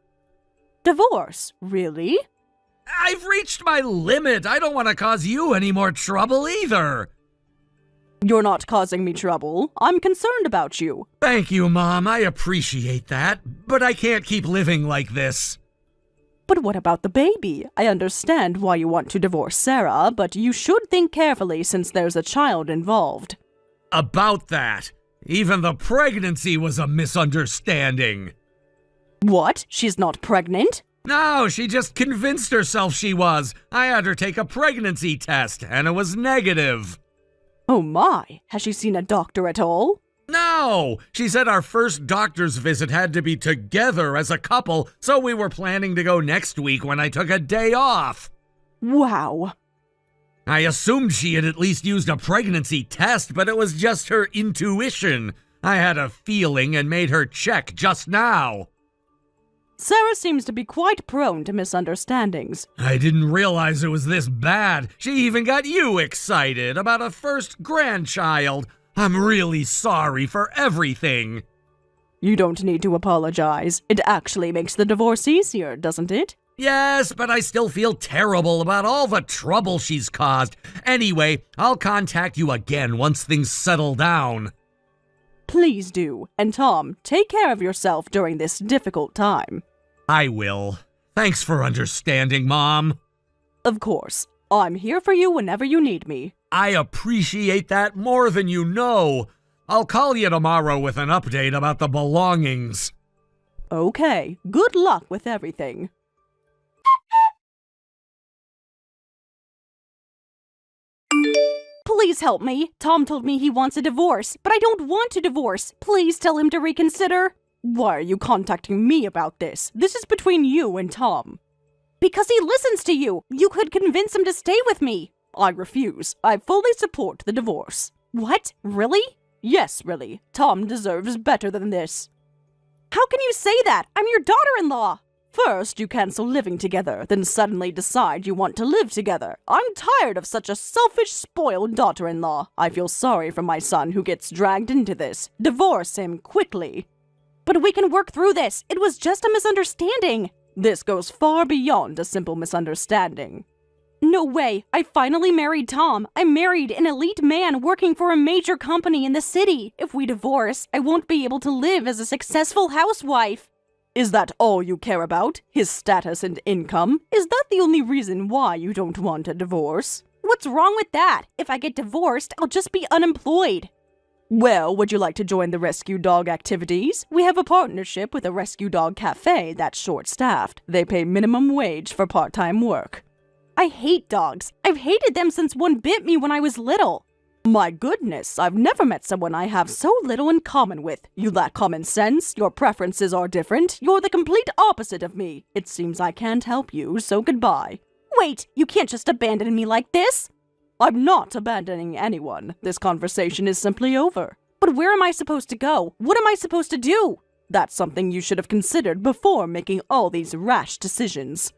Divorce? Really? I've reached my limit. I don't want to cause you any more trouble either. You're not causing me trouble. I'm concerned about you. Thank you, Mom. I appreciate that. But I can't keep living like this. But what about the baby? I understand why you want to divorce Sarah, but you should think carefully since there's a child involved. About that. Even the pregnancy was a misunderstanding. What? She's not pregnant? No, she just convinced herself she was. I had her take a pregnancy test, and it was negative. Oh my, has she seen a doctor at all? No! She said our first doctor's visit had to be together as a couple, so we were planning to go next week when I took a day off. Wow. I assumed she had at least used a pregnancy test, but it was just her intuition. I had a feeling and made her check just now. Sarah seems to be quite prone to misunderstandings. I didn't realize it was this bad. She even got you excited about a first grandchild. I'm really sorry for everything. You don't need to apologize. It actually makes the divorce easier, doesn't it? Yes, but I still feel terrible about all the trouble she's caused. Anyway, I'll contact you again once things settle down. Please do. And Tom, take care of yourself during this difficult time. I will. Thanks for understanding, Mom. Of course. I'm here for you whenever you need me. I appreciate that more than you know. I'll call you tomorrow with an update about the belongings. Okay. Good luck with everything. Please help me. Tom told me he wants a divorce, but I don't want to divorce. Please tell him to reconsider. Why are you contacting me about this? This is between you and Tom. Because he listens to you. You could convince him to stay with me. I refuse. I fully support the divorce. What? Really? Yes, really. Tom deserves better than this. How can you say that? I'm your daughter-in-law. First, you cancel living together, then suddenly decide you want to live together. I'm tired of such a selfish, spoiled daughter-in-law. I feel sorry for my son who gets dragged into this. Divorce him quickly. But we can work through this. It was just a misunderstanding. This goes far beyond a simple misunderstanding. No way. I finally married Tom. I married an elite man working for a major company in the city. If we divorce, I won't be able to live as a successful housewife. Is that all you care about? His status and income? Is that the only reason why you don't want a divorce? What's wrong with that? If I get divorced, I'll just be unemployed. Well, would you like to join the rescue dog activities? We have a partnership with a rescue dog cafe that's short-staffed. They pay minimum wage for part-time work. I hate dogs. I've hated them since one bit me when I was little. My goodness, I've never met someone I have so little in common with. You lack common sense, your preferences are different, you're the complete opposite of me. It seems I can't help you, so goodbye. Wait, you can't just abandon me like this. I'm not abandoning anyone. This conversation is simply over. But where am I supposed to go? What am I supposed to do? That's something you should have considered before making all these rash decisions.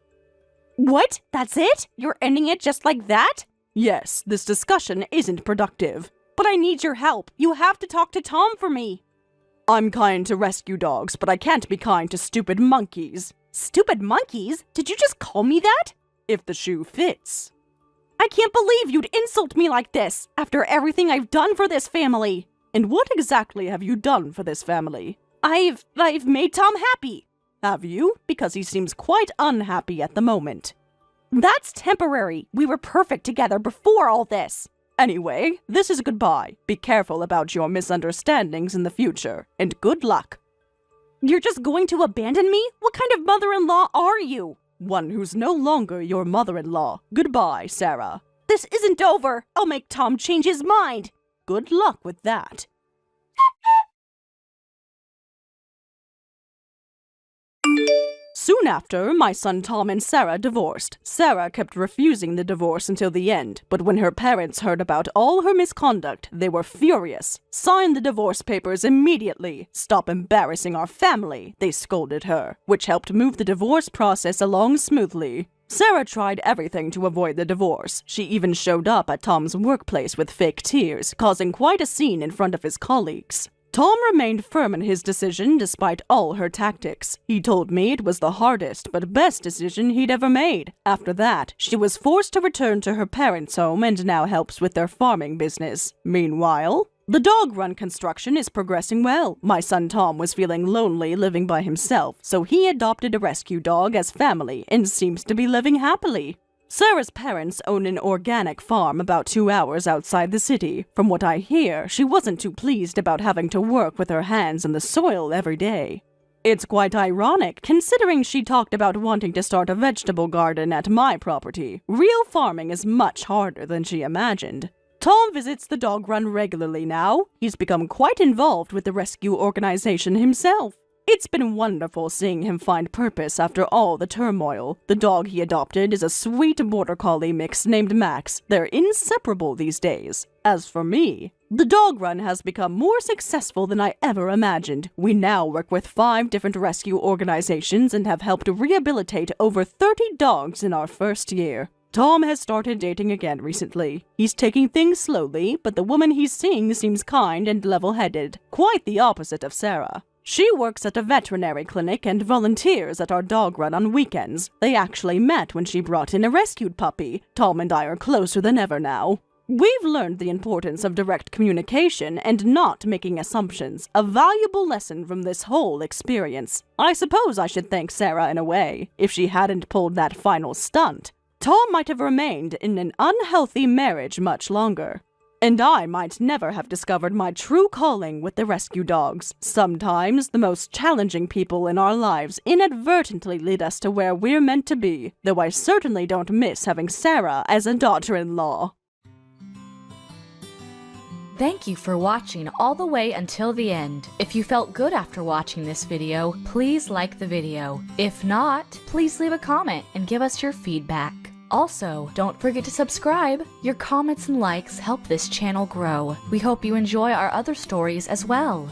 What? That's it? You're ending it just like that? Yes, this discussion isn't productive. But I need your help. You have to talk to Tom for me. I'm kind to rescue dogs, but I can't be kind to stupid monkeys. Stupid monkeys? Did you just call me that? If the shoe fits. I can't believe you'd insult me like this, after everything I've done for this family. And what exactly have you done for this family? I've made Tom happy. Have you? Because he seems quite unhappy at the moment. That's temporary. We were perfect together before all this. Anyway, this is goodbye. Be careful about your misunderstandings in the future, and good luck. You're just going to abandon me? What kind of mother-in-law are you? One who's no longer your mother-in-law. Goodbye, Sarah. This isn't over. I'll make Tom change his mind. Good luck with that. Soon after, my son Tom and Sarah divorced. Sarah kept refusing the divorce until the end, but when her parents heard about all her misconduct, they were furious. Sign the divorce papers immediately. Stop embarrassing our family, they scolded her, which helped move the divorce process along smoothly. Sarah tried everything to avoid the divorce. She even showed up at Tom's workplace with fake tears, causing quite a scene in front of his colleagues. Tom remained firm in his decision despite all her tactics. He told me it was the hardest but best decision he'd ever made. After that, she was forced to return to her parents' home and now helps with their farming business. Meanwhile, the dog run construction is progressing well. My son Tom was feeling lonely living by himself, so he adopted a rescue dog as family and seems to be living happily. Sarah's parents own an organic farm about 2 hours outside the city. From what I hear, she wasn't too pleased about having to work with her hands in the soil every day. It's quite ironic, considering she talked about wanting to start a vegetable garden at my property. Real farming is much harder than she imagined. Tom visits the dog run regularly now. He's become quite involved with the rescue organization himself. It's been wonderful seeing him find purpose after all the turmoil. The dog he adopted is a sweet border collie mix named Max. They're inseparable these days. As for me, the dog run has become more successful than I ever imagined. We now work with 5 different rescue organizations and have helped rehabilitate over 30 dogs in our first year. Tom has started dating again recently. He's taking things slowly, but the woman he's seeing seems kind and level-headed. Quite the opposite of Sarah. She works at a veterinary clinic and volunteers at our dog run on weekends. They actually met when she brought in a rescued puppy. Tom and I are closer than ever now. We've learned the importance of direct communication and not making assumptions, a valuable lesson from this whole experience. I suppose I should thank Sarah in a way. If she hadn't pulled that final stunt, Tom might have remained in an unhealthy marriage much longer. And I might never have discovered my true calling with the rescue dogs. Sometimes, the most challenging people in our lives inadvertently lead us to where we're meant to be, though I certainly don't miss having Sarah as a daughter-in-law. Thank you for watching all the way until the end. If you felt good after watching this video, please like the video. If not, please leave a comment and give us your feedback. Also, don't forget to subscribe. Your comments and likes help this channel grow. We hope you enjoy our other stories as well.